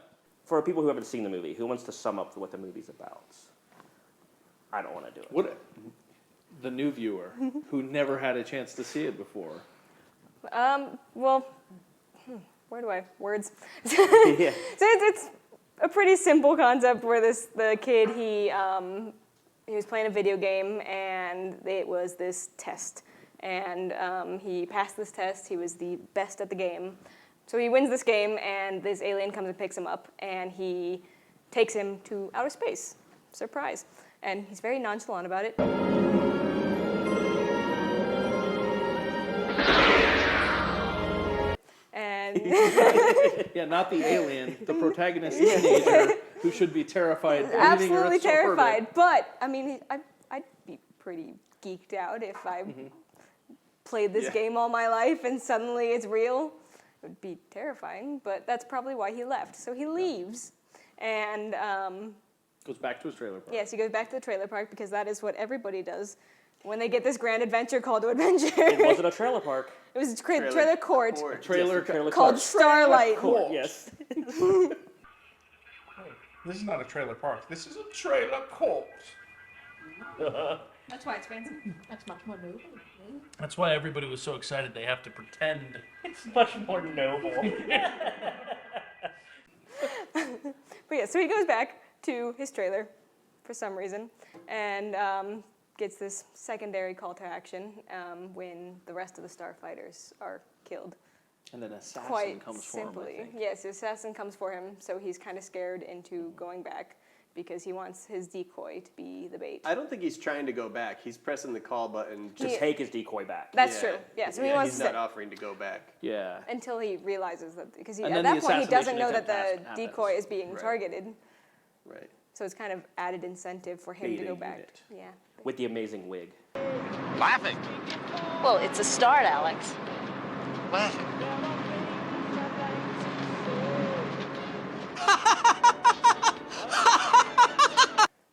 For people who haven't seen the movie, who wants to sum up what the movie's about? I don't want to do it. What the new viewer who never had a chance to see it before? Well, where do I words? Yeah. So it's a pretty simple concept where the kid he was playing a video game and it was this test and he passed this test. He was the best at the game. So he wins this game, and this alien comes and picks him up, and he takes him to outer space. Surprise. And he's very nonchalant about it. And yeah, not the alien, the protagonist teenager who should be terrified. Absolutely terrified. But, I mean, I'd be pretty geeked out if I played this game all my life and suddenly it's real. It would be terrifying, but that's probably why he left. So he leaves and goes back to his trailer park. Yes, he goes back to the trailer park because that is what everybody does when they get this grand adventure call to adventure. It wasn't a trailer park. It was a trailer court. Trailer called Starlight. Court, yes. This is not a trailer park. This is a trailer court. That's why it's fancy. That's much more noble. That's why everybody was so excited they have to pretend. It's much more noble. But yeah, so he goes back to his trailer for some reason, and gets this secondary call to action when the rest of the Starfighters are killed. And then assassin Quite comes simply. for him, I think. Yes, the assassin comes for him, so he's kind of scared into going back because he wants his decoy to be the bait. I don't think he's trying to go back. He's pressing the call button. To take his decoy back. That's true. Yeah, so he wants he's to not offering to go back. Yeah. until he realizes that, because And at then the that point he doesn't assassination know that attempt the happens. decoy is being Right. targeted. Right. So it's kind of added incentive for him to Beta go back. unit. Yeah. With the amazing wig. Laughing. Well, it's a start, Alex. Laughing.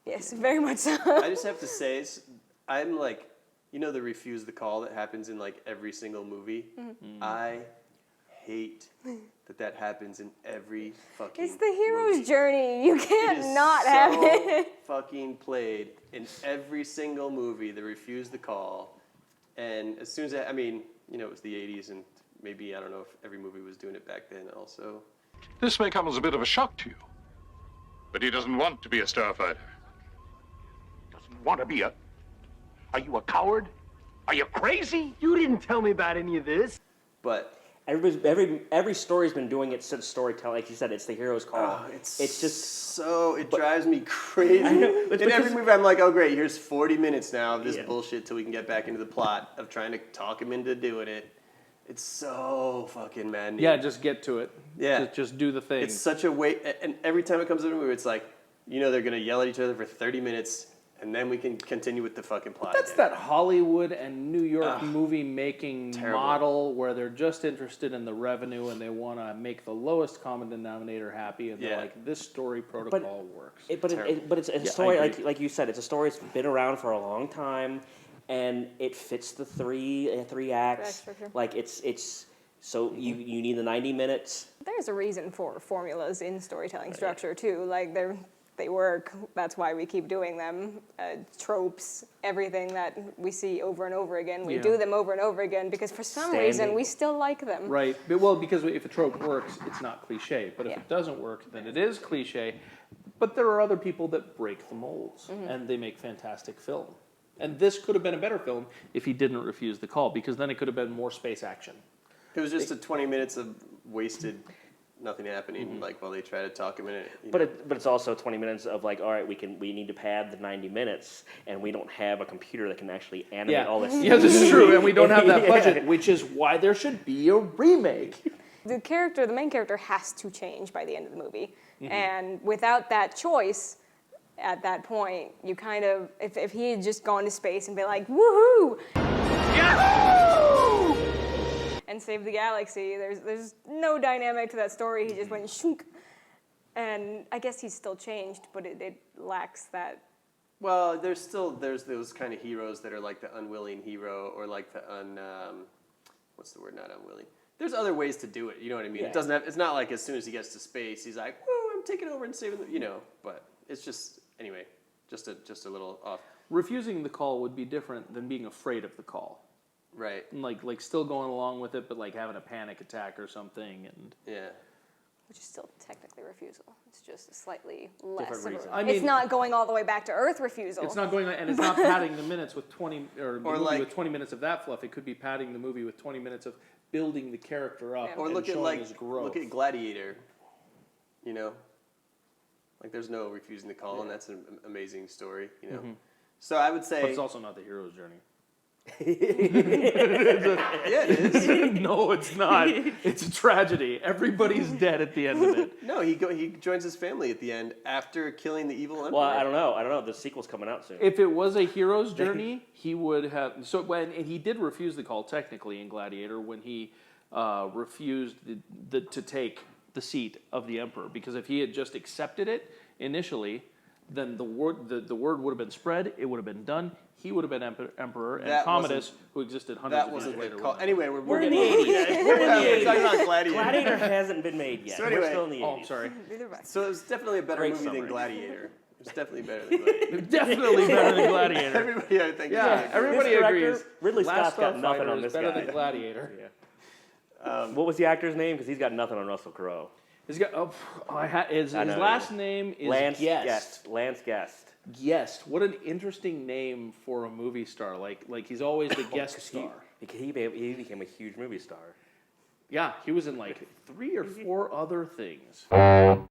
Yes, very much so. I just have to say, I'm like, the refuse the call that happens in like every single movie. Mhm. I hate that happens in every fucking It's the hero's movie. journey. You can't It is not so have it. fucking played in every single movie, the refuse the call. And as soon as it was the 80s, and maybe, I don't know if every movie was doing it back then also. This may come as a bit of a shock to you, but he doesn't want to be a starfighter. Doesn't want to be a... Are you a coward? Are you crazy? You didn't tell me about any of this. But every story's been doing it since storytelling. Like you said, it's the hero's call. It's just so it drives me crazy. I know, it's in every because- movie, I'm like, oh great, here's 40 minutes now of this Yeah. bullshit till we can get back into the plot of trying to talk him into doing it. It's so fucking maddening. Yeah, just get to it. Yeah. Just do the thing. It's such a wait, and every time it comes to the movie, it's like, they're gonna yell at each other for 30 minutes, and then we can continue with the fucking plot. That's again. that Hollywood and New York movie making terrible. model where they're just interested in the revenue and they want to make the lowest common denominator happy, and they're like, this story protocol works. But it's a Yeah, story, I agree. like you said, it's a story that's been around for a long time, and it fits the three acts. Structure. Like it's so you need the 90 minutes. There's a reason for formulas in storytelling structure too. Like they work. That's why we keep doing them. Tropes, everything that we see over and over again. We do them over and over again because for some reason we still like them. Right. Well, because if a trope works, it's not cliche. But if it doesn't work, then it is cliche. But there are other people that break the molds, and they make fantastic film. And this could have been a better film if he didn't refuse the call, because then it could have been more space action. It was just a 20 minutes of wasted, nothing happening, like while they try to talk him in it. But it's also 20 minutes of like, all right, we need to pad the 90 minutes, and we don't have a computer that can actually animate all this. Yeah, this is true, and we don't have that budget, which is why there should be a remake. The main character has to change by the end of the movie. And without that choice, at that point, you kind of, if he had just gone to space and been like, woohoo! Yahoo! And saved the galaxy, there's no dynamic to that story. He just went shunk. And I guess he's still changed, but it lacks that. Well, there's those kind of heroes that are like the unwilling hero, or like the what's the word? Not unwilling. There's other ways to do it. You know what I mean? Yeah. It doesn't have. It's not like as soon as he gets to space, he's like, "Woo, I'm taking over and saving the." But it's just anyway, just a little off. Refusing the call would be different than being afraid of the call. Right. And like still going along with it, but like having a panic attack or something, and Which is still technically refusal. It's just a slightly less. Different reason. It's not going all the way back to Earth refusal. it's not going, and it's not padding the minutes with 20 or the movie like- with 20 minutes of that fluff. It could be padding the movie with 20 minutes of building the character up Or and look at showing his growth. look at Gladiator. Like there's no refusing the call, and that's an amazing story. So I would say, But it's also not the hero's journey. yeah, it is. No, it's not. It's a tragedy. Everybody's dead at the end of it. No, he joins his family at the end after killing the evil emperor. Well, I don't know. The sequel's coming out soon. If it was a hero's journey, he would have. And he did refuse the call technically in Gladiator when he refused to take the seat of the emperor, because if he had just accepted it initially, then the word would have been spread. It would have been done. He would have been emperor, and That Commodus, who existed hundreds That of years wasn't later. the call. Anyway, We're in the 80s. We're in the 80s. Talking about Gladiator. Gladiator hasn't been made yet. So anyway, We're still in the 80s. Oh, I'm sorry. So it was definitely a better Great movie summary. than Gladiator. It's definitely better than Gladiator. Definitely better than Gladiator. Everybody, I think. Everybody This director, agrees. Ridley Last Scott's got nothing Starfighter on is this better guy. than Gladiator. What was the actor's name? Because he's got nothing on Russell Crowe. He's got. His last name is Lance Guest. Lance Guest. guest. What an interesting name for a movie star. Like he's always the guest star. He became a huge movie star. Yeah, he was in like 3 or 4 other things. But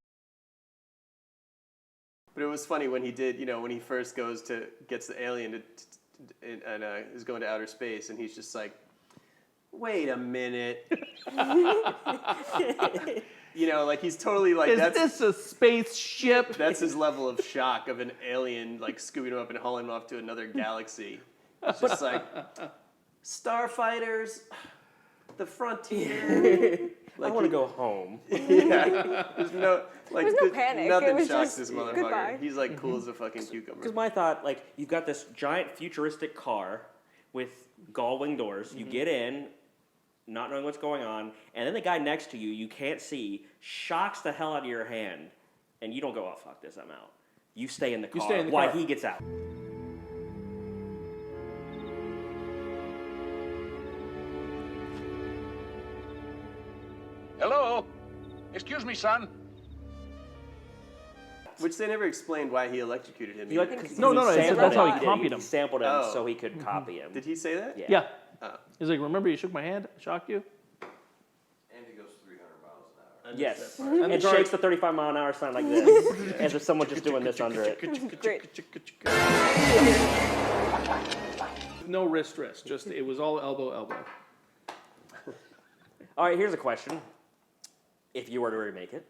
it was funny when he did, when he first gets the alien and is going to outer space, and he's just like, wait a minute. Like he's totally like, Is this a spaceship? That's his level of shock of an alien, like scooping him up and hauling him off to another galaxy. It's just like, starfighters, the frontier. I want to go home. Yeah. There's no panic. Nothing It was shocks just, this motherfucker. goodbye. He's like cool as a fucking cucumber. Because my thought, like, you've got this giant futuristic car with gull-wing doors. You get in, not knowing what's going on, and then the guy next to you, you can't see, shocks the hell out of your hand, and you don't go, oh, fuck this, I'm out. You stay in the car while he gets out. Hello? Excuse me, son. Which they never explained why he electrocuted him. No, that's how he copied him. He sampled him so he could copy him. Did he say that? Yeah. He's like, remember you shook my hand? I shocked you? And he goes 300 miles an hour. Yes. And it shakes the 35-mile-an-hour sign like this, as if someone's just doing this under it. Great. No wrist. Just, it was all elbow. All right, here's a question. If you were to remake it,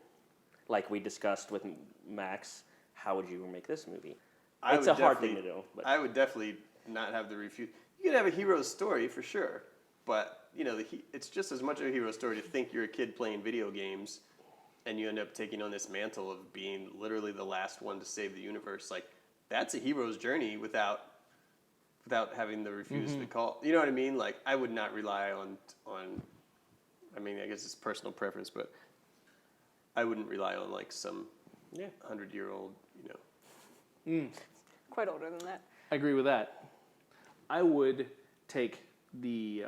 like we discussed with Max, how would you remake this movie? It's a hard thing to do. But I would definitely not have the refuse. You could have a hero story for sure, but it's just as much of a hero story to think you're a kid playing video games, and you end up taking on this mantle of being literally the last one to save the universe. Like that's a hero's journey without having the refuse the call. You know what I mean? Like I would not rely on. I mean, I guess it's personal preference, but I wouldn't rely on like some 100-year-old, Quite older than that. I agree with that. I would take if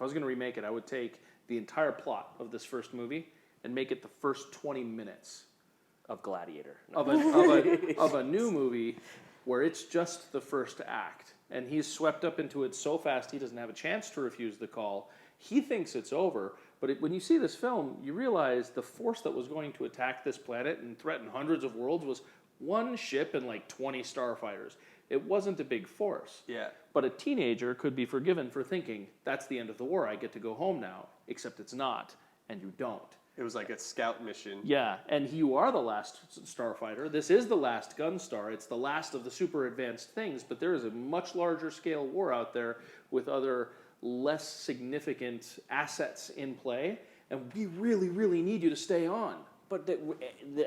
I was going to remake it, I would take the entire plot of this first movie and make it the first 20 minutes of Gladiator. Of a new movie where it's just the first act. And he's swept up into it so fast he doesn't have a chance to refuse the call. He thinks it's over, but when you see this film, you realize the force that was going to attack this planet and threaten hundreds of worlds was one ship and like 20 starfighters. It wasn't a big force. Yeah. But a teenager could be forgiven for thinking, that's the end of the war, I get to go home now. Except it's not, and you don't. It was like a scout mission. Yeah, and you are the last starfighter. This is the last gun star. It's the last of the super advanced things, but there is a much larger scale war out there with other less significant assets in play, and we really, really need you to stay on. But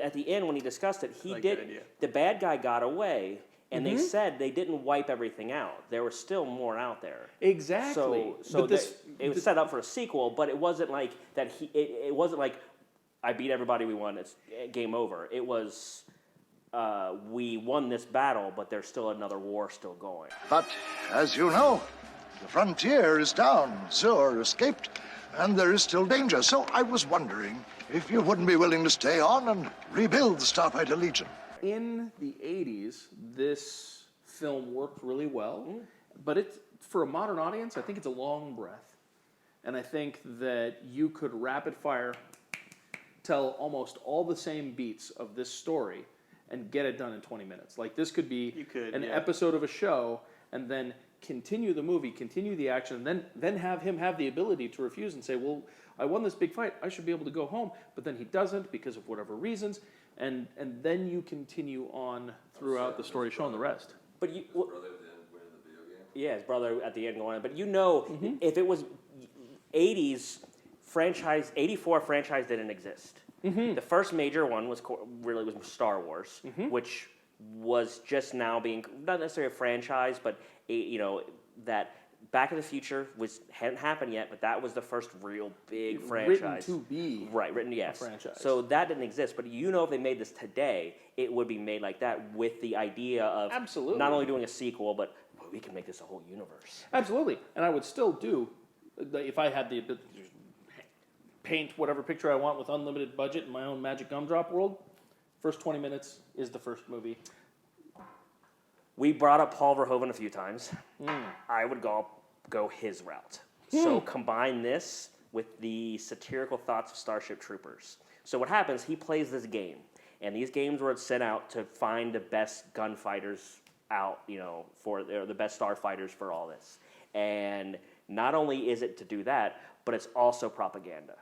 at the end, when he discussed it, the bad guy got away, and they said they didn't wipe everything out. There was still more out there. Exactly. So it was set up for a sequel, but it wasn't like that. It wasn't like I beat everybody we won. It's game over. It was we won this battle, but there's still another war still going. But as you know, the frontier is down. Zur escaped, and there is still danger. So I was wondering if you wouldn't be willing to stay on and rebuild the Starfighter Legion. In the 80s, this film worked really well, but for a modern audience, I think it's a long breath. And I think that you could rapid fire tell almost all the same beats of this story and get it done in 20 minutes. Like this could be an episode of a show and then continue the movie, continue the action, and then have him have the ability to refuse and say, well, I won this big fight, I should be able to go home, but then he doesn't because of whatever reasons, and then you continue on throughout the story, showing the rest. But His brother then win the video game? Yeah, his brother at the end going on. But if it was 80s franchise, 84 franchise didn't exist. The first major one was Star Wars, which was just now being, not necessarily a franchise, but that Back to the Future hadn't happened yet, but that was the first real big franchise. Written to be yes. a franchise. So that didn't exist, but if they made this today, it would be made like that with the idea of not only doing a sequel, but we can make this a whole universe. Absolutely, and I would still do, if I had the ability to paint whatever picture I want with unlimited budget in my own magic gumdrop world, first 20 minutes is the first movie. We brought up Paul Verhoeven a few times. I would go his route. So combine this with the satirical thoughts of Starship Troopers. So what happens, he plays this game, and these games were sent out to find the best gunfighters out, for the best starfighters for all this. And not only is it to do that, but it's also propaganda.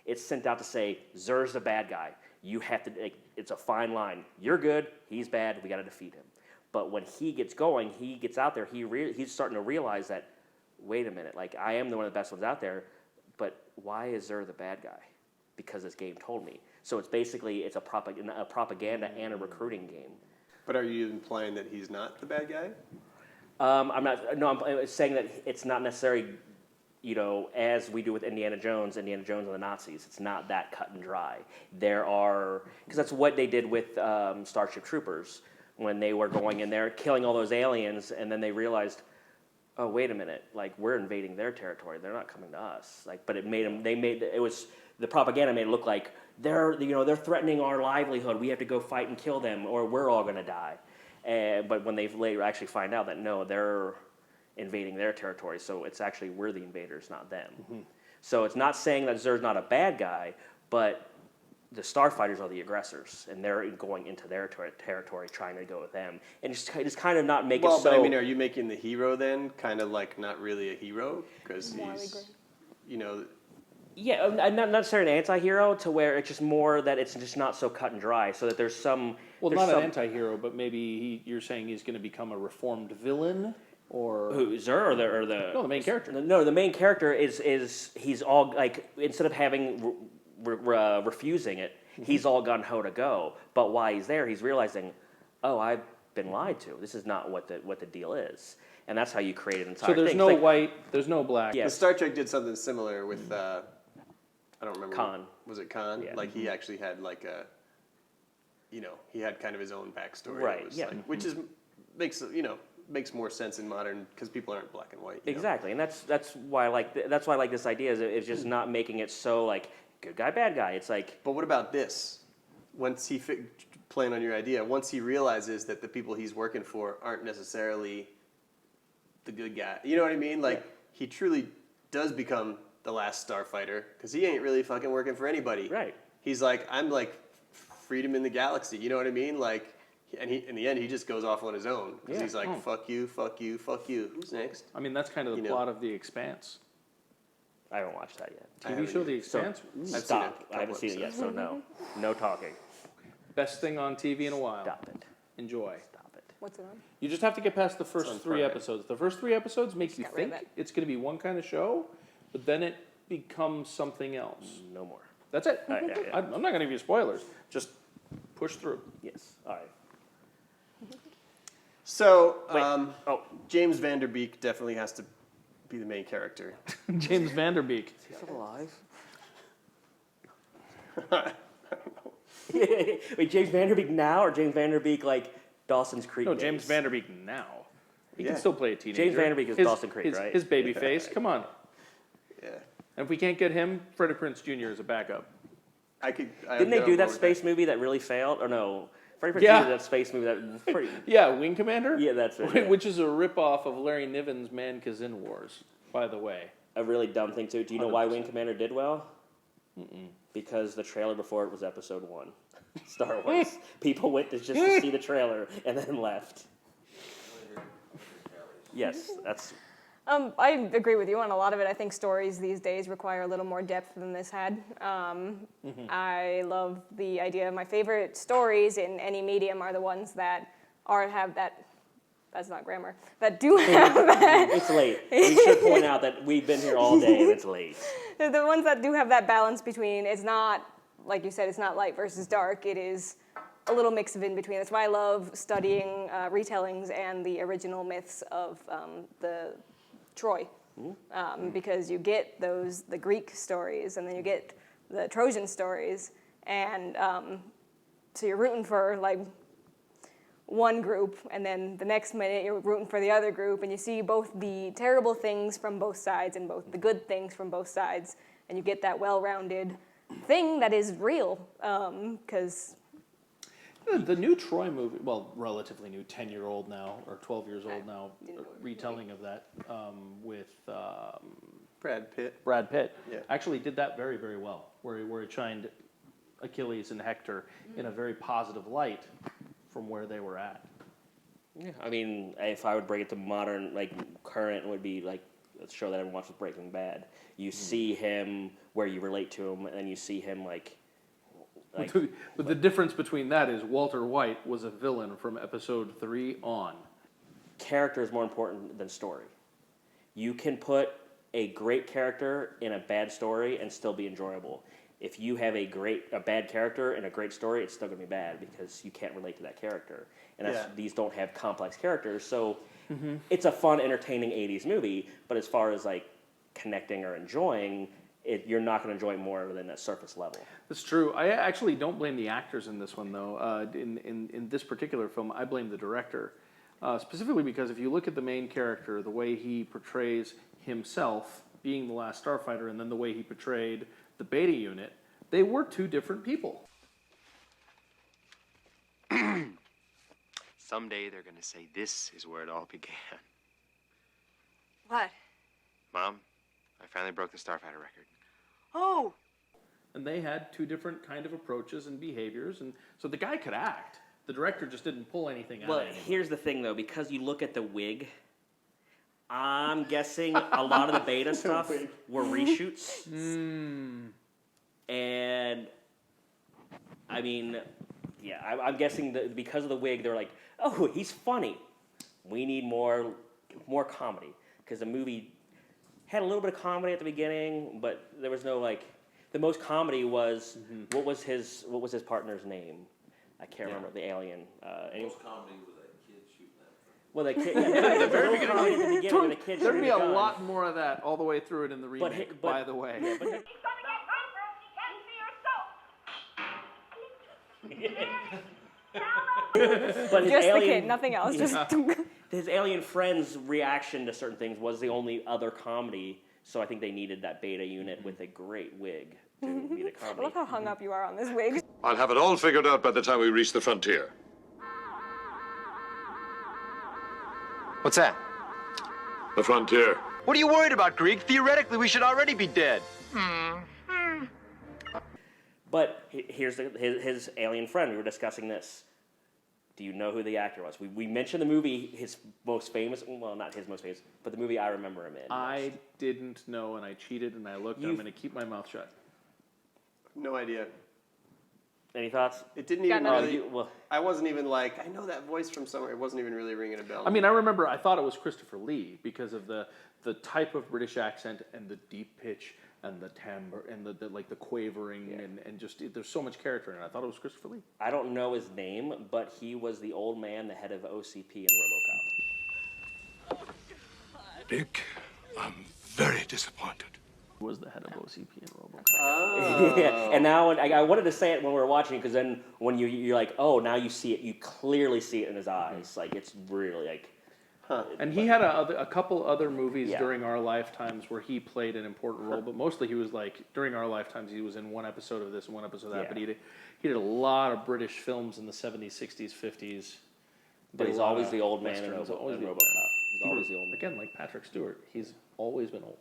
It's sent out to say, Zur's the bad guy. You have to, it's a fine line. You're good, he's bad, we got to defeat him. But when he gets going, he gets out there, he's starting to realize that, wait a minute, I am one of the best ones out there, but why is Zur the bad guy? Because this game told me. So it's basically, it's a propaganda and a recruiting game. But are you implying that he's not the bad guy? I'm saying that it's not necessarily, as we do with Indiana Jones and the Nazis. It's not that cut and dry. There are, because that's what they did with Starship Troopers when they were going in there, killing all those aliens, and then they realized, oh, wait a minute, we're invading their territory. They're not coming to us. But it made them, the propaganda made it look like they're threatening our livelihood. We have to go fight and kill them, or we're all going to die. But when they later actually find out that no, they're invading their territory, so it's actually we're the invaders, not them. So it's not saying that Zur's not a bad guy, but the starfighters are the aggressors, and they're going into their territory, trying to go with them, and just kind of not make it so. But I mean, are you making the hero then kind of not really a hero because he's, Yeah, not necessarily an anti-hero, to where it's just more that it's just not so cut and dry, so that there's some. Well, not an anti-hero, but maybe you're saying he's going to become a reformed villain, or who, Zur or the no, the main character. No, the main character is he's all instead of having refusing it, he's all gun ho to go. But while he's there, he's realizing, oh, I've been lied to. This is not what the deal is, and that's how you create an entire. So there's thing. no white, there's no black. Yeah, Star Trek did something similar with. I don't remember. Khan. Was it Khan? Yeah. He actually had a. He had kind of his own backstory. Right. Was which is makes more sense in modern because people aren't black and white. Exactly, and that's why I like this idea is just not making it so good guy bad guy. It's But what about this? Once he playing on your idea, once he realizes that the people he's working for aren't necessarily the good guy. You know what I mean? He truly does become the last Starfighter because he ain't really fucking working for anybody. Right. He's I'm freedom in the galaxy. You know what I mean? And in the end, he just goes off on his own because he's fuck you, fuck you, fuck you. Who's next? I mean, that's kind of the plot of The Expanse. I haven't watched that yet. TV show The Expanse? So, stop. I haven't seen it yet, so no talking. Best thing on TV in a while. Stop it. Enjoy. Stop it. What's it on? You just have to get past the first 3 episodes. The first 3 episodes make you think it's going to be one kind of show, but then it becomes something else. No more. That's it. Yeah. I'm not going to give you spoilers. Just push through. Yes. All right. So, James Van Der Beek definitely has to be the main character. James Van Der Beek. Is he still alive? Wait, James Van Der Beek now, or James Van Der Beek Dawson's Creek? No, days? James Van Der Beek now. He can still play a teenager. James Van Der Beek is Dawson Creek, right? His baby face. Come on. Yeah. And if we can't get him, Freddie Prinze Jr. is a backup. Didn't they do that space movie that really failed? Or no? Freddie Prinze Jr. did that space movie that was pretty. Yeah, Wing Commander? Yeah, that's it. Yeah. Which is a ripoff of Larry Niven's Man Kazin Wars, by the way. A really dumb thing, too. Do you know why 100%. Wing Commander did well? Because the trailer before it was episode 1. Star Wars. People went just to see the trailer and then left. Yes, that's. I agree with you on a lot of it. I think stories these days require a little more depth than this had. I love the idea. My favorite stories in any medium are the ones that have that. That's not grammar. That do have that. It's late. We should point out that we've been here all day and it's late. The ones that do have that balance between, it's not, like you said, it's not light versus dark. It is a little mix of in between. That's why I love studying retellings and the original myths of the Troy, because you get the Greek stories, and then you get the Trojan stories, and so you're rooting for one group, and then the next minute you're rooting for the other group, and you see both the terrible things from both sides and both the good things from both sides, and you get that well-rounded thing that is real, because The new Troy movie, well, relatively new, 10-year-old now, or 12 years old now, retelling of that with Brad Pitt. Brad Pitt Yeah. actually did that very, very well, where he shined Achilles and Hector in a very positive light from where they were at. Yeah, I mean, if I would break it to modern, like current, would be like a show that everyone watches, Breaking Bad. You see him where you relate to him, and then you see him like But the difference between that is Walter White was a villain from episode 3 on. Character is more important than story. You can put a great character in a bad story and still be enjoyable. If you have a bad character in a great story, it's still going to be bad because you can't relate to that character. And these don't have complex characters, so it's a fun, entertaining 80s movie, but as far as like connecting or enjoying it, you're not going to enjoy it more than a surface level. That's true. I actually don't blame the actors in this one, though. In this particular film, I blame the director. Specifically because if you look at the main character, the way he portrays himself being the Last Starfighter, and then the way he portrayed the Beta Unit, they were two different people. Someday they're going to say this is where it all began. What? Mom, I finally broke the Starfighter record. Oh! And they had two different kind of approaches and behaviors, and so the guy could act. The director just didn't pull anything out of it. Here's the thing, though. Because you look at the wig, I'm guessing a lot of the beta stuff were reshoots. And, I mean, yeah, I'm guessing that because of the wig, they're like, oh, he's funny. We need more comedy. Because the movie had a little bit of comedy at the beginning, but there was no, like, the most comedy was, what was his partner's name? I can't remember, the alien. Most comedy was that kid shooting that. Well, the kid, yeah, the little comedy at the beginning where the kid There'd shooting be the a gun. lot more of that all the way through it in the remake, by the way. Yeah, but But his Just alien, the kid, nothing else. Just his alien friend's reaction to certain things was the only other comedy. So I think they needed that beta unit with a great wig to be the I comedy. love how hung up you are on this wig. I'll have it all figured out by the time we reach the frontier. What's that? The frontier. What are you worried about, Greek? Theoretically, we should already be dead. But here's his alien friend. We were discussing this. Do you know who the actor was? We mentioned the movie, his most famous, well, not his most famous, but the movie I remember him in. I didn't know, and I cheated, and I looked, and I'm going to keep my mouth shut. No idea. Any thoughts? It didn't even Got really. I wasn't even like, I know that voice from somewhere. It wasn't even really ringing a bell. I mean, I remember I thought it was Christopher Lee because of the type of British accent and the deep pitch and the timbre and the like the quavering and just there's so much character in it. I thought it was Christopher Lee. I don't know his name, but he was the old man, the head of OCP in RoboCop. Dick, I'm very disappointed. Who was the head of OCP in RoboCop? Oh. Yeah, and now I wanted to say it when we were watching, because then when you're like, oh, now you see it, you clearly see it in his eyes. Like, it's really like... And he had a couple other movies during our lifetimes where he played an important role, but mostly he was like, during our lifetimes, he was in one episode of this and one episode of that, but he did a lot of British films in the 70s, 60s, 50s. But he's always the old man in RoboCop. He's always the old man. Again, like Patrick Stewart, he's always been old.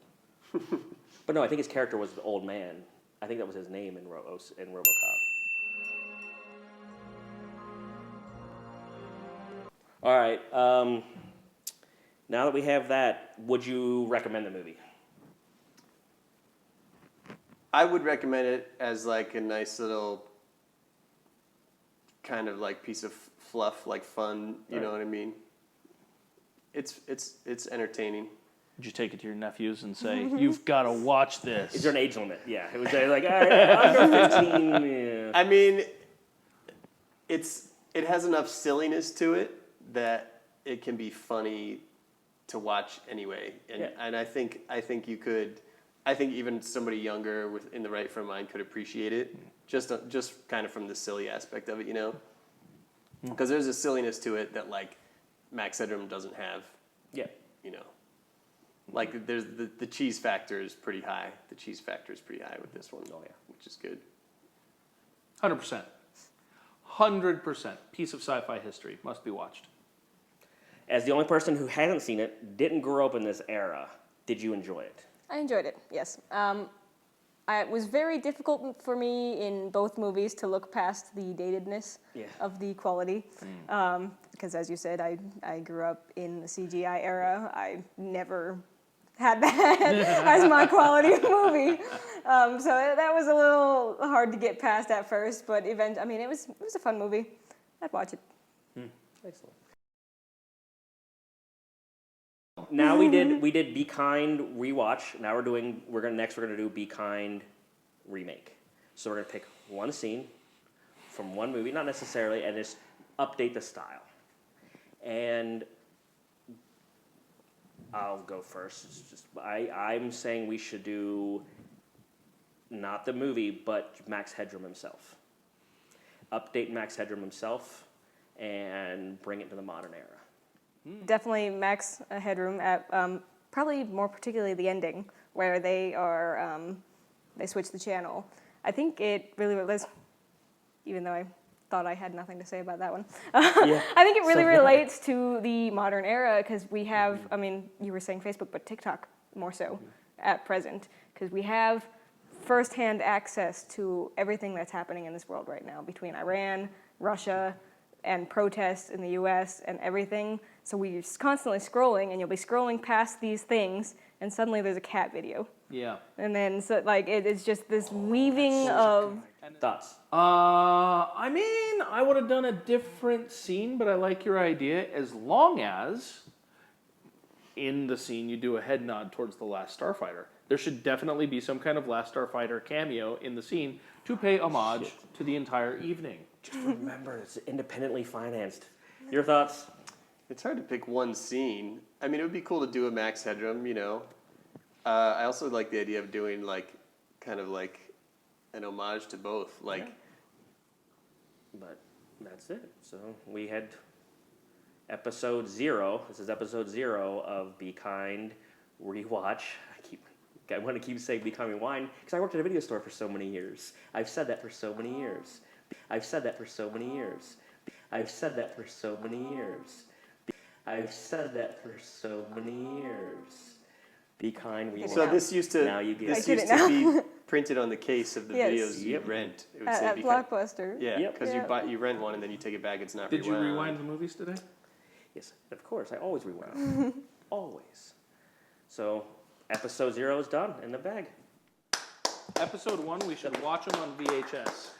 But no, I think his character was the old man. I think that was his name in RoboCop. All right. Now that we have that, would you recommend the movie? I would recommend it as like a nice little kind of like piece of fluff, like fun. You know what I mean? It's entertaining. Would you take it to your nephews and say, you've got to watch this? Is there an age limit? Yeah. It was like, under 15. Yeah. I mean, it has enough silliness to it that it can be funny to watch anyway. And I think you could, I think even somebody younger in the right frame of mind could appreciate it, just kind of from the silly aspect of it, you know? Because there's a silliness to it that like Max Headroom doesn't have. Yeah. You know? Like there's the cheese factor is pretty high. The cheese factor is pretty high with this one. Oh yeah, which is good. 100%. 100% piece of sci-fi history. Must be watched. As the only person who hasn't seen it, didn't grow up in this era, did you enjoy it? I enjoyed it, yes. It was very difficult for me in both movies to look past the datedness of the quality. Because as you said, I grew up in the CGI era. I never had that as my quality of movie. So that was a little hard to get past at first, but eventually, I mean, it was a fun movie. I'd watch it. Excellent. Now we did Be Kind ReWatch. Now we're gonna do Be Kind Remake. So we're gonna pick one scene from one movie, not necessarily, and just update the style. And I'll go first. It's just I'm saying we should do not the movie, but Max Headroom himself. Update Max Headroom himself and bring it to the modern era. Definitely Max Headroom at probably more particularly the ending where they are they switch the channel. I think it really was, even though I thought I had nothing to say about that one. I think it really relates to the modern era because we have, I mean, you were saying Facebook, but TikTok more so at present because we have firsthand access to everything that's happening in this world right now between Iran, Russia, and protests in the US and everything. So we're just constantly scrolling and you'll be scrolling past these things and suddenly there's a cat video. Yeah. And then so like it's just this weaving of... Thoughts? I mean, I would have done a different scene, but I like your idea as long as in the scene you do a head nod towards the Last Starfighter. There should definitely be some kind of Last Starfighter cameo in the scene to pay homage to the entire evening. Just remember, it's independently financed. Your thoughts? It's hard to pick one scene. I mean, it would be cool to do a Max Headroom, you know. I also like the idea of doing kind of like an homage to both. But that's it. So we had episode 0. This is episode 0 of Be Kind ReWatch. I want to keep saying Be Kind Rewind because I worked at a video store for so many years. I've said that for so many years. I've said that for so many years. I've said that for so many years. I've said that for so many years. Be kind, we So this used to be printed on the case of the videos you rent. It would say at Blockbuster. Yeah, because you rent one and then you take it back. It's not. Did you rewind the movies today? Yes, of course. I always rewind. Always. So episode 0 is done in the bag. Episode 1, we should watch them on VHS.